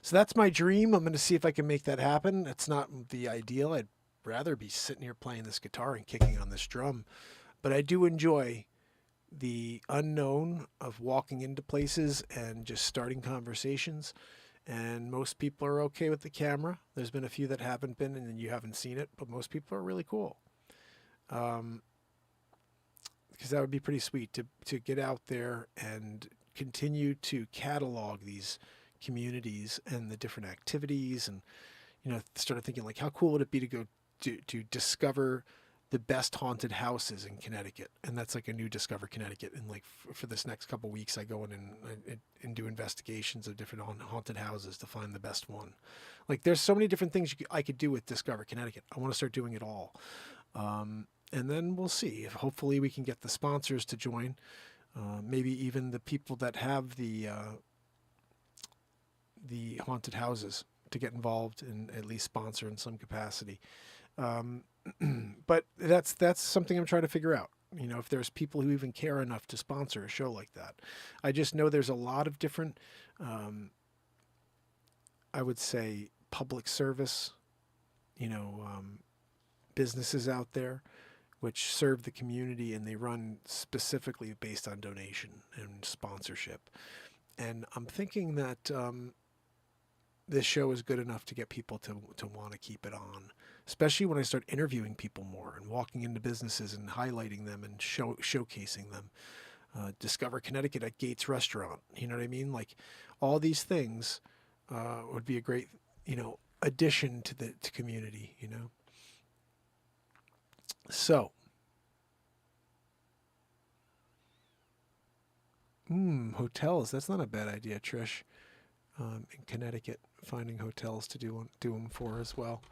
So that's my dream. I'm going to see if I can make that happen. It's not the ideal. I'd rather be sitting here playing this guitar and kicking on this drum. But I do enjoy the unknown of walking into places and just starting conversations. And most people are okay with the camera. There's been a few that haven't been, and you haven't seen it, but most people are really cool. Because that would be pretty sweet to get out there and continue to catalog these communities and the different activities, and started thinking like, how cool would it be to go to discover the best haunted houses in Connecticut. And that's like a new Discover Connecticut. And like for this next couple of weeks, I go in and do investigations of different haunted houses to find the best one. Like there's so many different things I could do with Discover Connecticut. I want to start doing it all. And then we'll see if hopefully we can get the sponsors to join. Maybe even the people that have the haunted houses to get involved and at least sponsor in some capacity. But that's something I'm trying to figure out. If there's people who even care enough to sponsor a show like that. I just know there's a lot of different, I would say, public service, businesses out there which serve the community, and they run specifically based on donation and sponsorship. And I'm thinking that this show is good enough to get people to want to keep it on, especially when I start interviewing people more and walking into businesses and highlighting them and showcasing them. Discover Connecticut at Gates Restaurant. You know what I mean? Like all these things would be a great, addition to the community, So, hotels. That's not a bad idea, Trish. In Connecticut, finding hotels to do them for as well.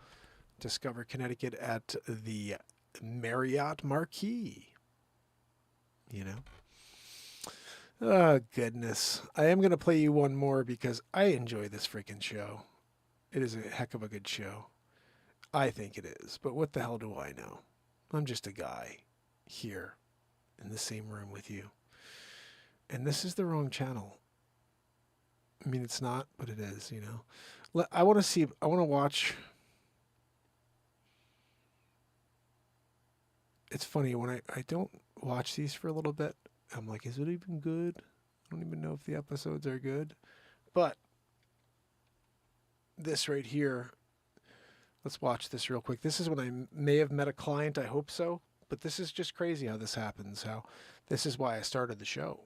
Discover Connecticut at the Marriott Marquis. Oh, goodness. I am going to play you one more because I enjoy this freaking show. It is a heck of a good show. I think it is. But what the hell do I know? I'm just a guy here in the same room with you. And this is the wrong channel. I mean, it's not, but it is, I want to watch. It's funny, when I don't watch these for a little bit, I'm like, is it even good? I don't even know if the episodes are good. But this right here, let's watch this real quick. This is when I may have met a client, I hope so. But this is just crazy how this happens, this is why I started the show.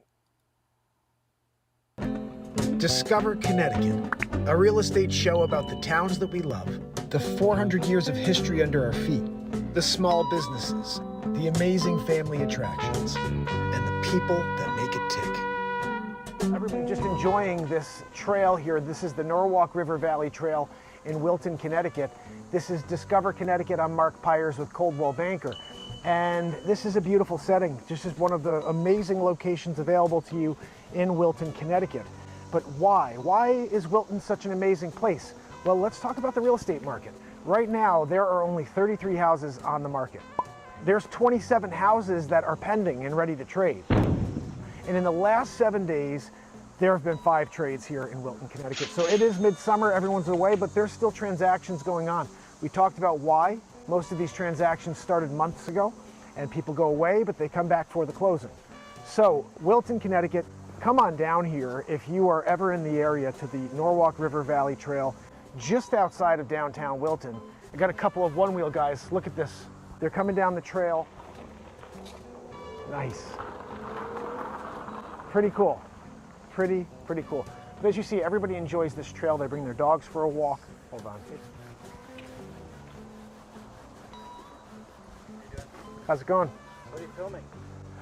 Discover Connecticut, a real estate show about the towns that we love, the 400 years of history under our feet, the small businesses, the amazing family attractions, and the people that make it tick. Everybody just enjoying this trail here. This is the Norwalk River Valley Trail in Wilton, Connecticut. This is Discover Connecticut. I'm Mark Pires with Coldwell Banker. And this is a beautiful setting. This is one of the amazing locations available to you in Wilton, Connecticut. But why? Why is Wilton such an amazing place? Well, let's talk about the real estate market. Right now, there are only 33 houses on the market. There's 27 houses that are pending and ready to trade. And in the last 7 days, there have been 5 trades here in Wilton, Connecticut. So it is midsummer, everyone's away, but there's still transactions going on. We talked about why most of these transactions started months ago, and people go away, but they come back for the closing. So Wilton, Connecticut, come on down here if you are ever in the area to the Norwalk River Valley Trail, just outside of downtown Wilton. I got a couple of one-wheel guys. Look at this. They're coming down the trail. Nice. Pretty cool. Pretty cool. But as you see, everybody enjoys this trail. They bring their dogs for a walk. Hold on. How's it going? What are you filming?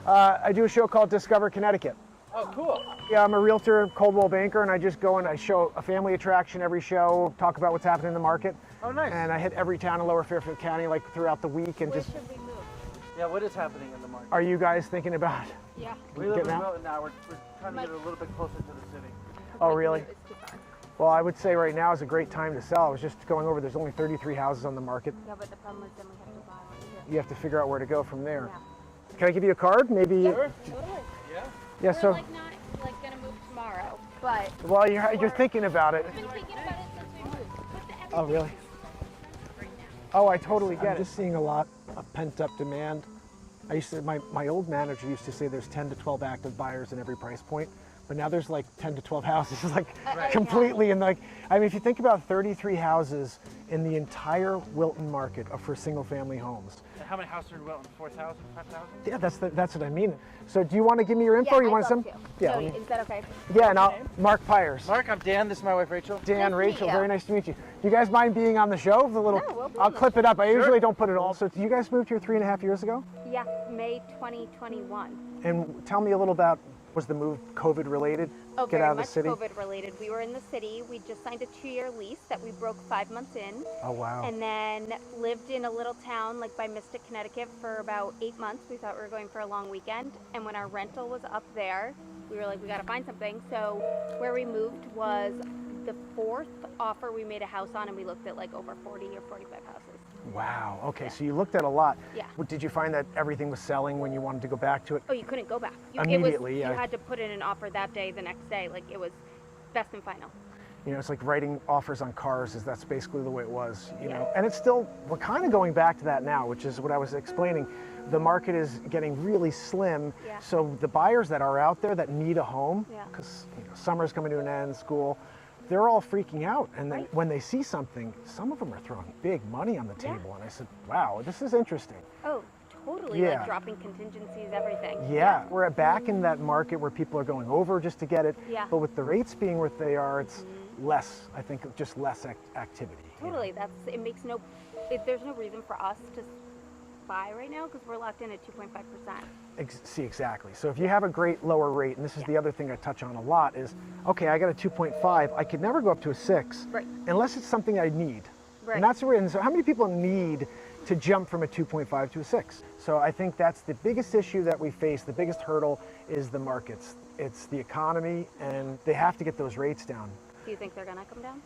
I do a show called Discover Connecticut. Oh, cool. Yeah, I'm a realtor, Coldwell Banker, and I just go and I show a family attraction every show, talk about what's happening in the market. Oh, nice. And I hit every town in Lower Fairfield County like throughout the week and Where just. should we move? Yeah, what is happening in the market? Are you guys thinking about? Yeah. We live in getting out? Milton now. We're trying to get a little bit closer to the city. Oh, really? It's too far. Well, I would say right now is a great time to sell. I was just going over. There's only 33 houses on the market. Yeah, but the problem is then we have to buy one here. You have to figure out where to go from there. Yeah. Can I give you a card? Maybe. Sure. Totally. Yeah. Yeah. We're So. like not like gonna move tomorrow, but Well, you're thinking about it. I've been thinking about it since we moved. What the Oh, really? right now? Oh, I totally get it. I'm just seeing a lot of pent-up demand. My old manager used to say there's 10 to 12 active buyers in every price point, but now there's like 10 to 12 houses, like completely. And like, I mean, if you think about 33 houses in the entire Wilton market for single family homes. And how many houses are in Wilton? 4,000, 5,000? Yeah, that's what I mean. So do you want to give me your info? Yeah, Or you I'd want love some? to. Yeah. So, let me- is that okay? yeah, and Mark Pires. Mark, I'm Dan. This is my wife, Rachel. Dan, Nice to meet Rachel, you. very nice to meet you. Do you guys mind being on the show? The little, No, we'll be I'll on the clip show. it up. I usually don't put it all. So you guys moved here 3.5 years ago? Yeah, May 2021. And tell me a little about, was the move COVID related? Oh, Get very out of the much city? COVID related. We were in the city. We just signed a 2-year lease that we broke 5 months in. Oh, wow. And then lived in a little town like by Mystic, Connecticut for about 8 months. We thought we were going for a long weekend. And when our rental was up there, we were like, we got to find something. So where we moved was the 4th offer we made a house on, and we looked at like over 40 or 45 houses. Wow. Okay, so you looked at a lot. Yeah. Did you find that everything was selling when you wanted to go back to it? Oh, you couldn't go back. Immediately, yeah. You had to put in an offer that day, the next day. Like it was best and final. You know, it's like writing offers on cars. That's basically the way it was. You Yeah. know, and it's still, we're kind of going back to that now, which is what I was explaining. The market is getting really slim. Yeah. So the buyers that are out there that need a home, Yeah. because summer's coming to an end, school, they're all freaking out. And then Right. when they see something, some of them are throwing big money on the Yeah. table. And I said, wow, this is interesting. Oh, totally. Yeah. Like dropping contingencies, everything. Yeah, we're back in that market where people are going over just to get it. Yeah. But with the rates being what they are, it's less, I think, just less activity. you know? Totally. There's no reason for us to buy right now because we're locked in at 2.5%. See, exactly. So if you have a great lower rate, and this is the other thing I touch on a lot, is, okay, I got a 2.5, I could never go up to a 6 Right. unless it's something I need. Right. And that's the reason. So how many people need to jump from a 2.5 to a 6? So I think that's the biggest issue that we face, the biggest hurdle is the markets. It's the economy, and they have to get those rates down. Do you think they're going to come down?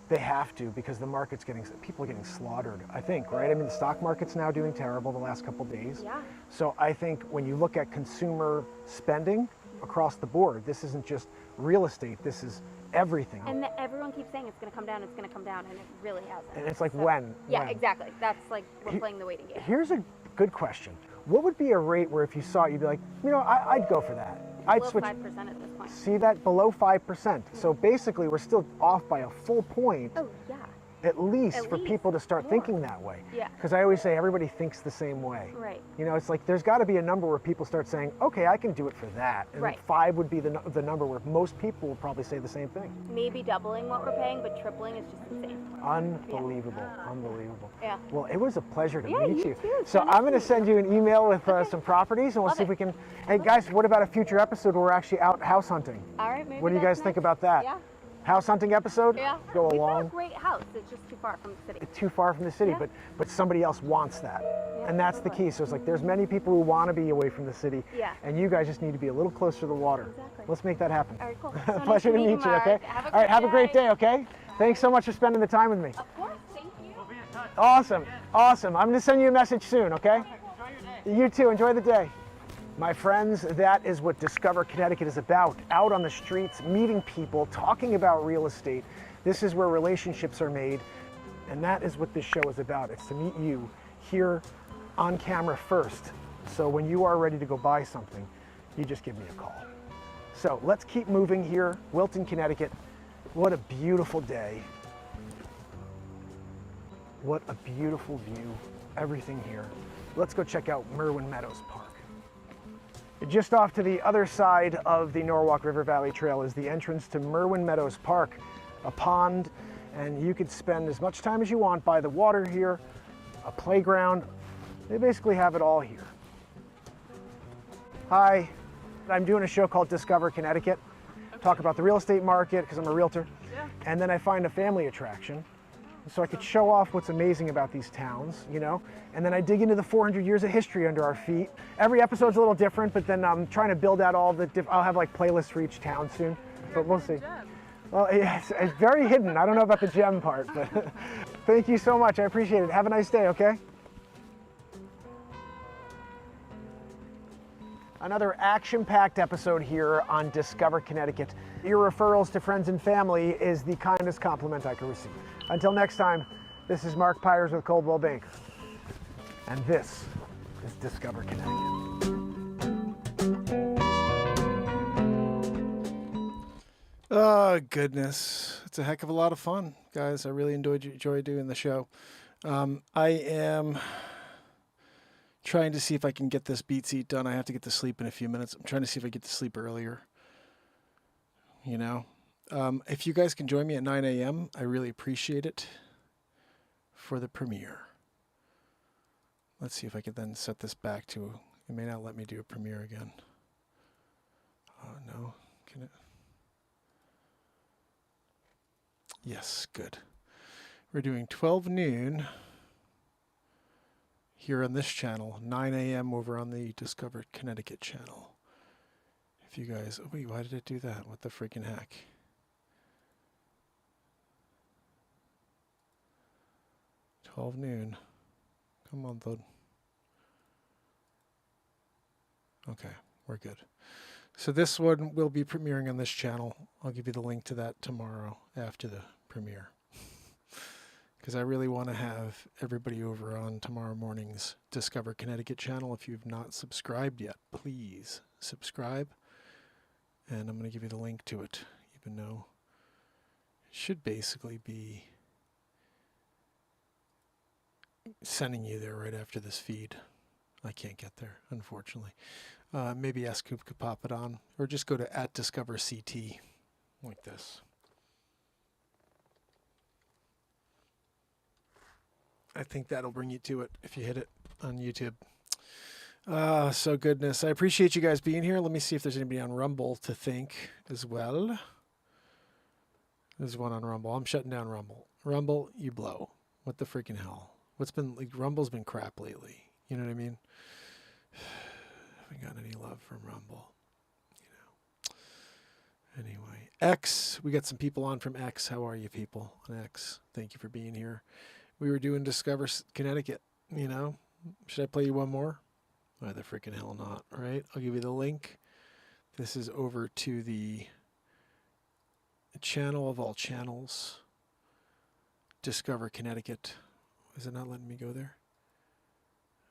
They have to, because the market's people are getting slaughtered, I think, right? I mean, the stock market's now doing terrible the last couple of days. Yeah. So I think when you look at consumer spending across the board, this isn't just real estate, this is everything. And everyone keeps saying it's going to come down, and it really hasn't. And it's like, So- when? Yeah, When? exactly. That's like we're playing the waiting game. Here's a good question. What would be a rate where if you saw it, you'd be like, you know, I'd go for that. I'd Below switch. 5% at this point. See that? Below 5%. So basically, we're still off by a full point. Oh, yeah. At least At for least people to start more. thinking that way. Yeah. Because I always say everybody thinks the same way. Right. You know, it's like there's got to be a number where people start saying, okay, I can do it for that. And Right. 5 would be the number where most people will probably say the same thing. Maybe doubling what we're paying, but tripling is just insane. Unbelievable. Unbelievable. Yeah. Well, it was a pleasure to Yeah, meet you you. too. It's So so nice I'm going to to meet send you an email with some properties, and we'll Love see if it. we can. Hey, guys, what about a future episode where we're actually out house hunting? All right, maybe What do you that's guys think next. about that? Yeah. House hunting episode? Yeah. Go We've got a along. great house. It's just too far from the city. Too far from the city, Yeah. but somebody else wants that. Yeah, And that's the totally. key. So it's like there's many people who want to be away from the city. Yeah. And you guys just need to be a little closer to the water. Exactly. Let's make that happen. All right, cool. So nice Pleasure to meet you, Mark. okay? Have a All right, great have a great day, okay? Thanks so much for spending the time with me. Of course. Thank you. We'll be in touch. Awesome. Awesome. I'm going to send you a message soon, okay? Enjoy your day. You too. Enjoy the day. My friends, that is what Discover Connecticut is about. Out on the streets, meeting people, talking about real estate. This is where relationships are made. And that is what this show is about. It's to meet you here on camera first. So when you are ready to go buy something, you just give me a call. So let's keep moving here. Wilton, Connecticut. What a beautiful day. What a beautiful view. Everything here. Let's go check out Merwin Meadows Park. Just off to the other side of the Norwalk River Valley Trail is the entrance to Merwin Meadows Park, a pond, and you could spend as much time as you want by the water here, a playground. They basically have it all here. Hi, I'm doing a show called Discover Connecticut. Talk about the real estate market because I'm a realtor. And then I find a family attraction. So I could show off what's amazing about these towns, you know, and then I dig into the 400 years of history under our feet. Every episode's a little different, but then I'm trying to build out all the I'll have like playlists for each town soon, but we'll see. Well, it's very hidden. I don't know about the gem part, but thank you so much. I appreciate it. Have a nice day, okay? Another action-packed episode here on Discover Connecticut. Your referrals to friends and family is the kindest compliment I can receive. Until next time, This is Mark Pires with Coldwell Banker. And this is Discover Connecticut. Oh, goodness. It's a heck of a lot of fun, guys. I really enjoy doing the show. I am trying to see if I can get this beat seat done. I have to get to sleep in a few minutes. I'm trying to see if I get to sleep earlier. You know? If you guys can join me at 9 a.m., I really appreciate it for the premiere. Let's see if I could then set this back to, it may not let me do a premiere again. Oh, no. Can it? Yes, good. We're doing 12 noon here on this channel, 9 a.m. over on the Discover Connecticut channel. If you guys, oh wait, why did it do that? What the freaking heck? Noon. Come on, bud. Okay, we're good. So this one will be premiering on this channel. I'll give you the link to that tomorrow after the premiere. Because I really want to have everybody over on tomorrow morning's Discover Connecticut channel. If you've not subscribed yet, please subscribe. And I'm going to give you the link to it, even though it should basically be sending you there right after this feed. I can't get there, unfortunately. Maybe S-Coop could pop it on, or just go to @DiscoverCT like this. I think that'll bring you to it if you hit it on YouTube. So goodness. I appreciate you guys being here. Let me see if there's anybody on Rumble to thank as well. There's one on Rumble. I'm shutting down Rumble. Rumble, you blow. What the freaking hell? What's been, like, Rumble's been crap lately. You know what I mean? Haven't gotten any love from Rumble. You know. Anyway, X. We got some people on from X. How are you, people on X? Thank you for being here. We were doing Discover Connecticut. You know, should I play you one more? Why the freaking hell not? Right? I'll give you the link. This is over to the channel of all channels. Discover Connecticut. Is it not letting me go there?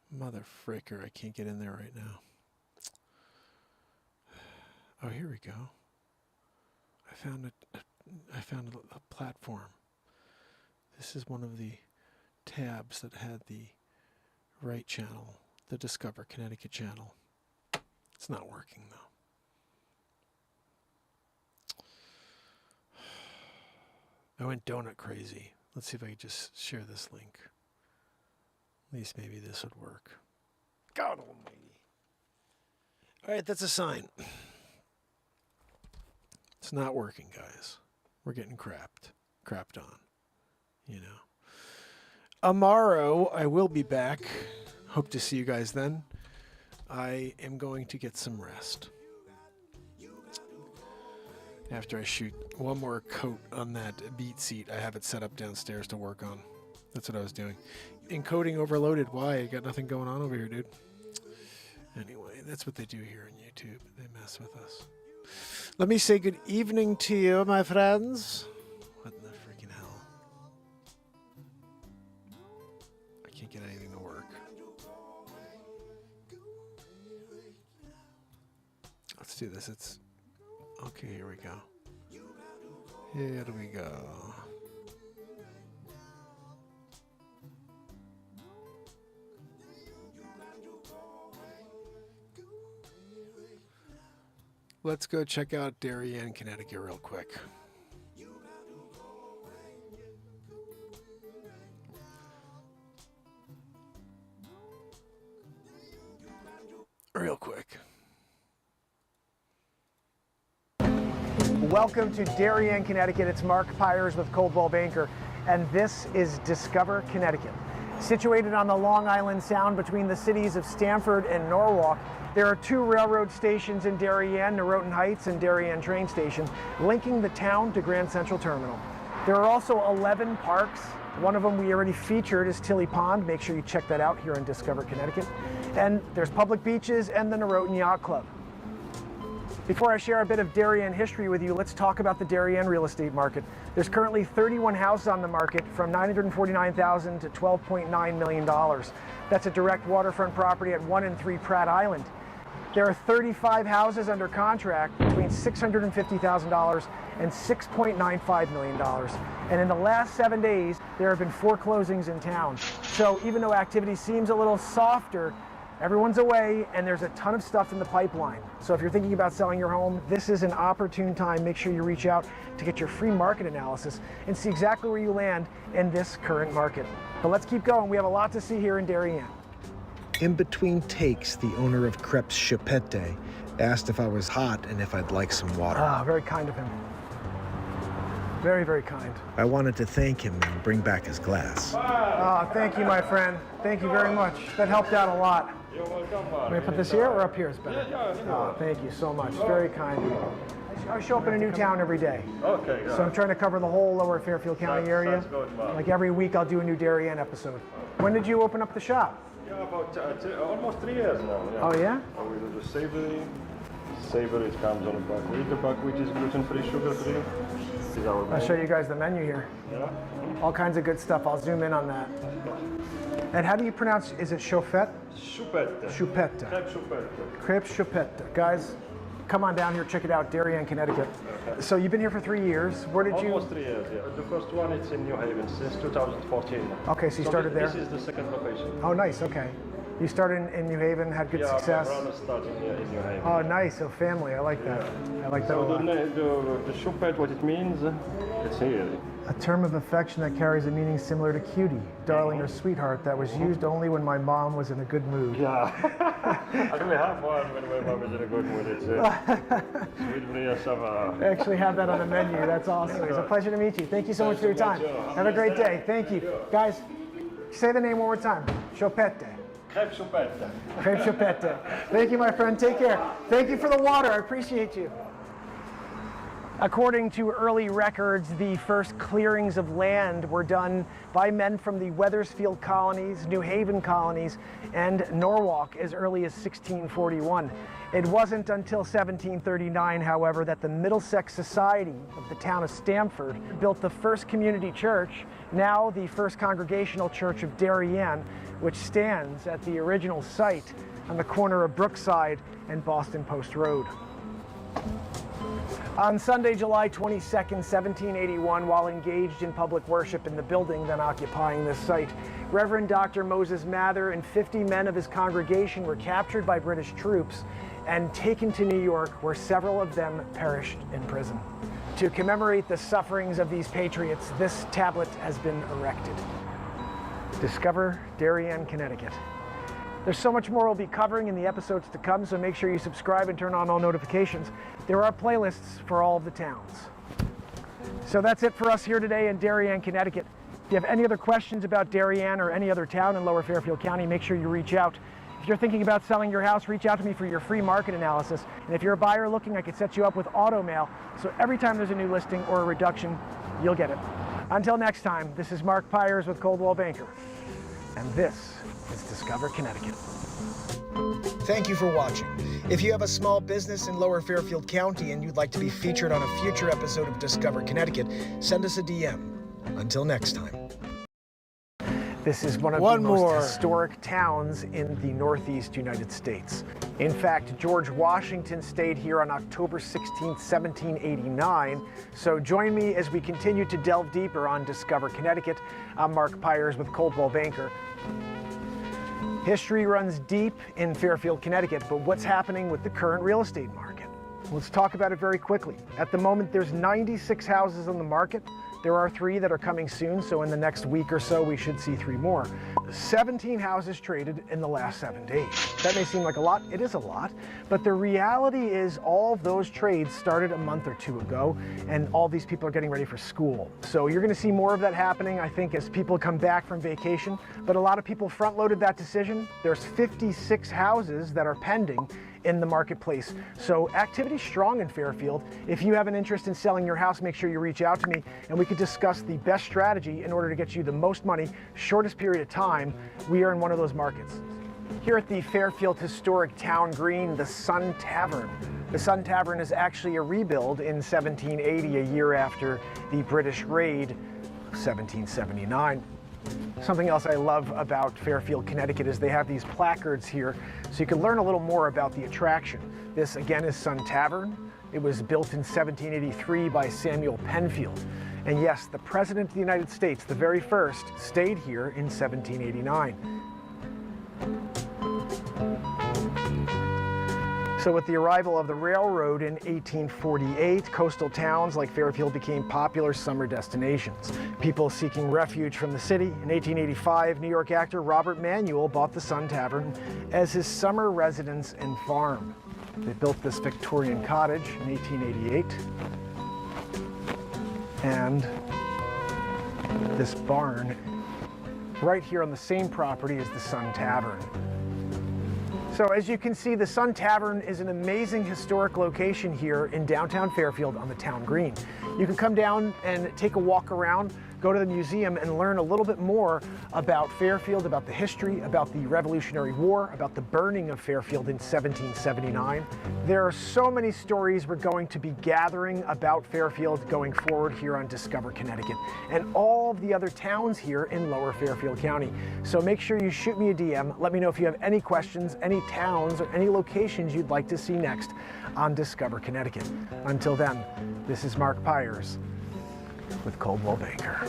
Mother fricker, I can't get in there right now. Oh, here we go. I found a platform. This is one of the tabs that had the right channel, the Discover Connecticut channel. It's not working though. I went donut crazy. Let's see if I can just share this link. At least maybe this would work. God almighty. All right, that's a sign. It's not working, guys. We're getting crapped on, you know. Tomorrow, I will be back. Hope to see you guys then. I am going to get some rest. After I shoot one more coat on that beat seat, I have it set up downstairs to work on. That's what I was doing. Encoding overloaded. Why? I got nothing going on over here, dude. Anyway, that's what they do here on YouTube. They mess with us. Let me say good evening to you, my friends. What in the freaking hell? I can't get anything to work. Let's do this. It's okay. Here we go. Here we go. Let's go check out Darien, Connecticut real quick. Real quick. Welcome to Darien, Connecticut. It's Mark Pires with Coldwell Banker, and this is Discover Connecticut. Situated on the Long Island Sound between the cities of Stamford and Norwalk, there are two railroad stations in Darien, Norotan Heights and Darien train station, linking the town to Grand Central Terminal. There are also 11 parks. One of them we already featured is Tilly Pond. Make sure you check that out here in Discover Connecticut. And there's public beaches and the Norotan Yacht Club. Before I share a bit of Darien history with you, let's talk about the Darien real estate market. There's currently 31 houses on the market from $949,000 to $12.9 million. That's a direct waterfront property at 1 and 3 Pratt Island. There are 35 houses under contract between $650,000 and $6.95 million. And in the last 7 days, there have been 4 closings in town. So even though activity seems a little softer, everyone's away and there's a ton of stuff in the pipeline. So if you're thinking about selling your home, this is an opportune time. Make sure you reach out to get your free market analysis and see exactly where you land in this current market. But let's keep going. We have a lot to see here in Darien. In between takes, the owner of Crepes Chupette asked if I was hot and if I'd like some water. Ah, very kind of him. Very, very kind. I wanted to thank him and bring back his glass. Ah, thank you, my friend. Thank you very much. That helped out a lot. You're welcome. May I put this here or up here is better? Oh, thank you so much. Very kind of you. I show up in a new town every day. Okay, So I'm trying to cover the whole lower Fairfield County area. sounds good, Mark. Like every week I'll do a new Darien episode. When did you open up the shop? Yeah, about almost 3 years now. Yeah. Oh yeah? So we do the savory. Savory, it comes on a buckwheat. The buckwheat is gluten-free, sugar-free. This is our I'll show you guys the menu here. Yeah. All kinds of good stuff. I'll zoom in on that. And how do you pronounce, is it chauffette? Chupette. Chupette. Crêpe chupette. Crêpe chupette. Guys, come on down here, check it out, Darien, Connecticut. So you've been here for 3 years. Where did you? Almost 3 years, yeah. The first one, it's in New Haven since 2014. Okay, so you started there? This is the second location. Oh, nice, okay. You started in New Haven, had good Yeah, success. my brother started in New Haven. Oh, nice, so family, I like that. I like that a So lot. the chupette, what it means, it's here. A term of affection that carries a meaning similar to cutie, darling or sweetheart, that was used only when my mom was in a good mood. Yeah. I really have one when my mom is in a good mood. It's sweet Maria Sava. I actually have that on the menu. That's awesome. It's a pleasure to meet you. Thank you so much for your time. Have a great day. Thank you. Guys, say the name one more time. Chopette. Crêpe chupette. Crêpe Chopette. Thank you, my friend. Take care. Thank you for the water. I appreciate you. According to early records, the first clearings of land were done by men from the Wethersfield colonies, New Haven colonies, and Norwalk as early as 1641. It wasn't until 1739, however, that the Middlesex Society of the town of Stamford built the first community church, now the First Congregational Church of Darien, which stands at the original site on the corner of Brookside and Boston Post Road. On Sunday, July 22nd, 1781, while engaged in public worship in the building then occupying this site, Reverend Dr. Moses Mather and 50 men of his congregation were captured by British troops and taken to New York, where several of them perished in prison. To commemorate the sufferings of these patriots, this tablet has been erected. Discover Darien, Connecticut. There's so much more we'll be covering in the episodes to come, so make sure you subscribe and turn on all notifications. There are playlists for all of the towns. So that's it for us here today in Darien, Connecticut. If you have any other questions about Darien or any other town in Lower Fairfield County, make sure you reach out. If you're thinking about selling your house, reach out to me for your free market analysis. And if you're a buyer looking, I could set you up with auto mail, so every time there's a new listing or a reduction, you'll get it. Until next time, this is Mark Pires with Coldwell Banker, and this is Discover Connecticut. Thank you for watching. If you have a small business in Lower Fairfield County and you'd like to be featured on a future episode of Discover Connecticut, send us a DM. Until next time. This is one of the most historic towns in the Northeast United States. In fact, George Washington stayed here on October 16, 1789. So join me as we continue to delve deeper on Discover Connecticut. I'm Mark Pires with Coldwell Banker. History runs deep in Fairfield, Connecticut, but what's happening with the current real estate market? Let's talk about it very quickly. At the moment, there's 96 houses on the market. There are 3 that are coming soon, so in the next week or so, we should see 3 more. 17 houses traded in the last 7 days. That may seem like a lot. It is a lot. But the reality is all of those trades started a month or 2 ago, and all these people are getting ready for school. So you're going to see more of that happening, I think, as people come back from vacation. But a lot of people front-loaded that decision. There's 56 houses that are pending in the marketplace. So activity's strong in Fairfield. If you have an interest in selling your house, make sure you reach out to me and we could discuss the best strategy in order to get you the most money, shortest period of time. We are in one of those markets. Here at the Fairfield Historic Town Green, the Sun Tavern. The Sun Tavern is actually a rebuild in 1780, a year after the British raid, 1779. Something else I love about Fairfield, Connecticut is they have these placards here so you can learn a little more about the attraction. This again is Sun Tavern. It was built in 1783 by Samuel Penfield. And yes, the President of the United States, the very first, stayed here in 1789. So with the arrival of the railroad in 1848, coastal towns like Fairfield became popular summer destinations. People seeking refuge from the city. In 1885, New York actor Robert Manuel bought the Sun Tavern as his summer residence and farm. They built this Victorian cottage in 1888. And this barn right here on the same property as the Sun Tavern. So as you can see, the Sun Tavern is an amazing historic location here in downtown Fairfield on the town green. You can come down and take a walk around, go to the museum and learn a little bit more about Fairfield, about the history, about the Revolutionary War, about the burning of Fairfield in 1779. There are so many stories we're going to be gathering about Fairfield going forward here on Discover Connecticut and all of the other towns here in Lower Fairfield County. So make sure you shoot me a DM. Let me know if you have any questions, any towns, or any locations you'd like to see next on Discover Connecticut. Until then, this is Mark Pires with Coldwell Banker.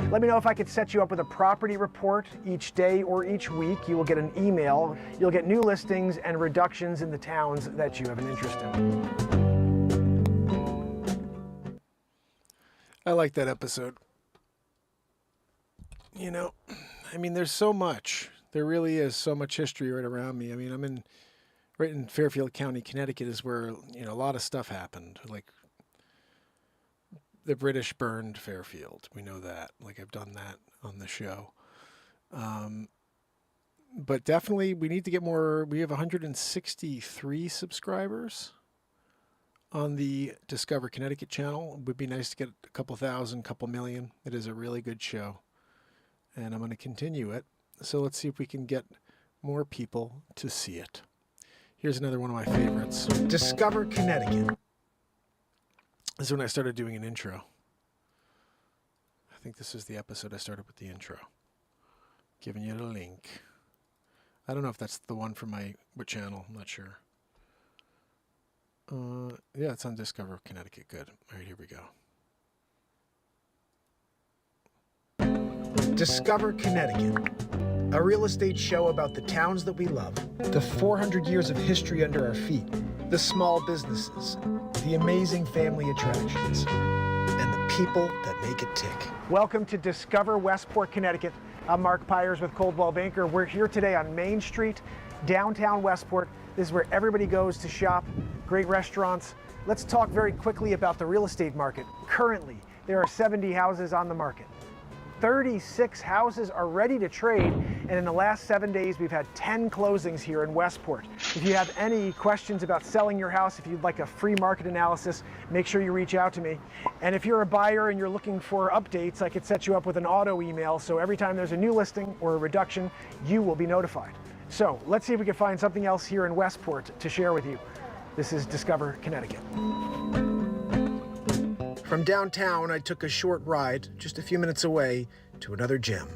Let me know if I could set you up with a property report each day or each week. You will get an email. You'll get new listings and reductions in the towns that you have an interest in. I like that episode. You know, I mean, there's so much. There really is so much history right around me. I mean, right in Fairfield County, Connecticut is where, a lot of stuff happened. Like, the British burned Fairfield. We know that. Like, I've done that on the show. But definitely, we need to get more. We have 163 subscribers on the Discover Connecticut channel. It would be nice to get a couple thousand, couple million. It is a really good show. And I'm going to continue it. So let's see if we can get more people to see it. Here's another one of my favorites. Discover Connecticut. This is when I started doing an intro. I think this is the episode I started with the intro. Giving you the link. I don't know if that's the one from what channel. I'm not sure. Yeah, it's on Discover Connecticut. Good. All right, here we go. Discover Connecticut. A real estate show about the towns that we love, the 400 years of history under our feet, the small businesses, the amazing family attractions, and the people that make it tick. Welcome to Discover Westport, Connecticut. I'm Mark Pires with Coldwell Banker. We're here today on Main Street, downtown Westport. This is where everybody goes to shop, great restaurants. Let's talk very quickly about the real estate market. Currently, there are 70 houses on the market. 36 houses are ready to trade, and in the last 7 days we've had 10 closings here in Westport. If you have any questions about selling your house, if you'd like a free market analysis, make sure you reach out to me. And if you're a buyer and you're looking for updates, I could set you up with an auto email, so every time there's a new listing or a reduction, you will be notified. So let's see if we can find something else here in Westport to share with you. This is Discover Connecticut. From downtown, I took a short ride, just a few minutes away, to another gem.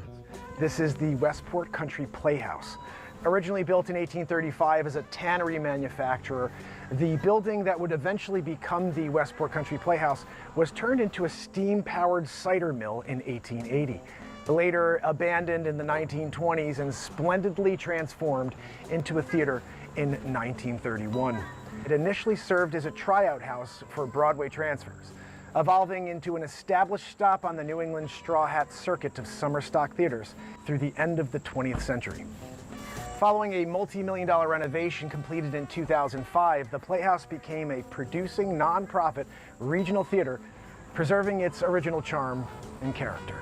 This is the Westport Country Playhouse. Originally built in 1835 as a tannery manufacturer, the building that would eventually become the Westport Country Playhouse was turned into a steam-powered cider mill in 1880. Later abandoned in the 1920s and splendidly transformed into a theater in 1931. It initially served as a tryout house for Broadway transfers, evolving into an established stop on the New England straw hat circuit of summer stock theaters through the end of the 20th century. Following a multi-million-dollar renovation completed in 2005, the Playhouse became a producing nonprofit regional theater, preserving its original charm and character.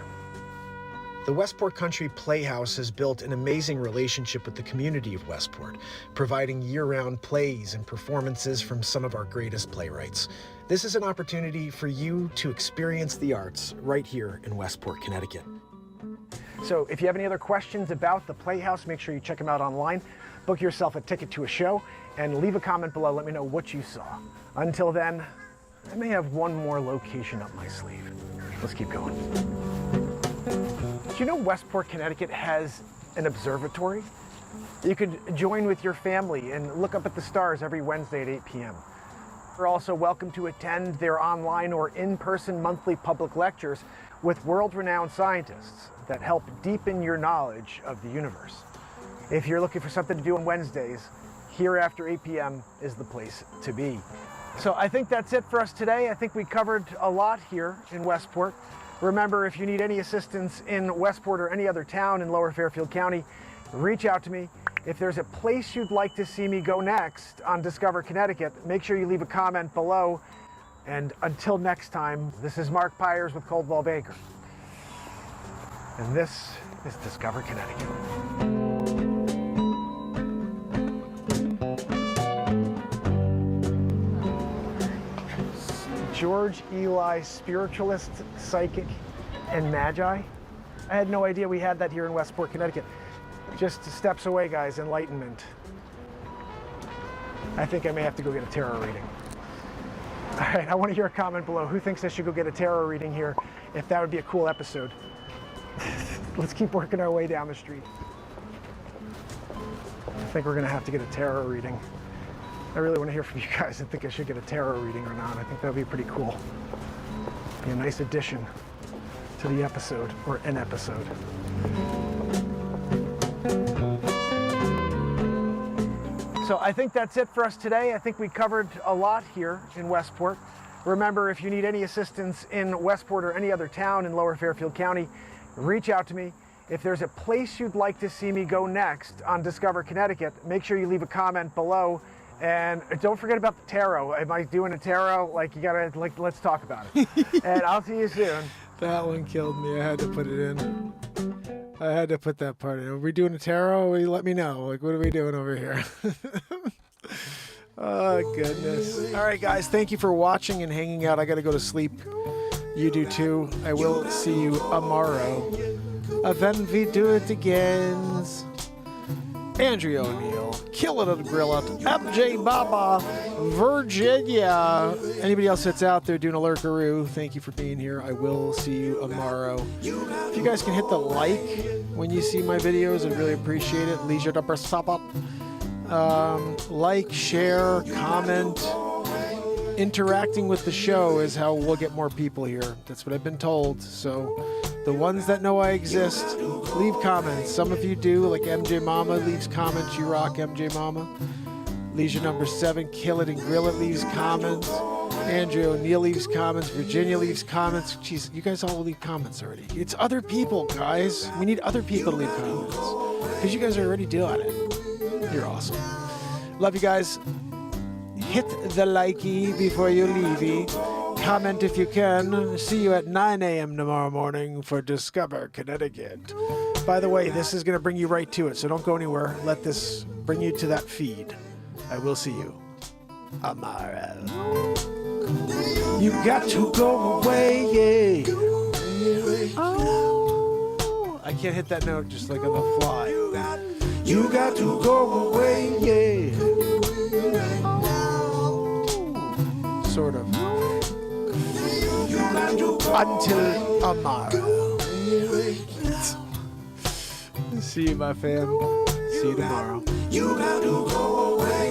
The Westport Country Playhouse has built an amazing relationship with the community of Westport, providing year-round plays and performances from some of our greatest playwrights. This is an opportunity for you to experience the arts right here in Westport, Connecticut. So if you have any other questions about the Playhouse, make sure you check them out online. Book yourself a ticket to a show and leave a comment below. Let me know what you saw. Until then, I may have one more location up my sleeve. Let's keep going. Do you know Westport, Connecticut has an observatory? You could join with your family and look up at the stars every Wednesday at 8 p.m. You're also welcome to attend their online or in-person monthly public lectures with world-renowned scientists that help deepen your knowledge of the universe. If you're looking for something to do on Wednesdays, here after 8 p.m. is the place to be. So I think that's it for us today. I think we covered a lot here in Westport. Remember, if you need any assistance in Westport or any other town in Lower Fairfield County, reach out to me. If there's a place you'd like to see me go next on Discover Connecticut, make sure you leave a comment below. And until next time, this is Mark Pires with Coldwell Banker. And this is Discover Connecticut. George Eli, spiritualist, psychic, and magi. I had no idea we had that here in Westport, Connecticut. Just steps away, guys, enlightenment. I think I may have to go get a tarot reading. All right, I want to hear a comment below. Who thinks I should go get a tarot reading here? If that would be a cool episode. Let's keep working our way down the street. I think we're gonna have to get a tarot reading. I really want to hear from you guys. I think I should get a tarot reading or not. I think that would be pretty cool. Be a nice addition to the episode, or an episode. So I think that's it for us today. I think we covered a lot here in Westport. Remember, if you need any assistance in Westport or any other town in Lower Fairfield County, reach out to me. If there's a place you'd like to see me go next on Discover Connecticut, make sure you leave a comment below. And don't forget about the tarot. Am I doing a tarot? Like, you gotta, like, let's talk about it. And I'll see you soon. That one killed me. I had to put it in. I had to put that part in. Are we doing a tarot? Let me know. Like, what are we doing over here? Oh, goodness. All right, guys. Thank you for watching and hanging out. I got to go to sleep. You do too. I will see you tomorrow. When we do it again. Andrea O'Neill, Kill It at the Grill Out, MJ Baba, Virginia. Anybody else that's out there doing a lurkaroo, thank you for being here. I will see you tomorrow. If you guys can hit the like when you see my videos, I'd really appreciate it. Leisure to press up. Like, share, comment. Interacting with the show is how we'll get more people here. That's what I've been told. So the ones that know I exist, leave comments. Some of you do, like MJ Mama leaves comments. You rock, MJ Mama. Leisure number 7, Kill It and Grill It, leaves comments. Andrea O'Neill leaves comments. Virginia leaves comments. Jeez, you guys all leave comments already. It's other people, guys. We need other people to leave comments because you guys are already doing it. You're awesome. Love you guys. Hit the likey before you leave. Comment if you can. See you at 9 a.m. tomorrow morning for Discover Connecticut. By the way, this is going to bring you right to it, so don't go anywhere. Let this bring you to that feed. I will see you tomorrow. You got to go away, yeah. Oh, I can't hit that note just like on the fly. You got to go away, yeah. Sort of. Until tomorrow. See you, my fam. See you tomorrow. You got to go away.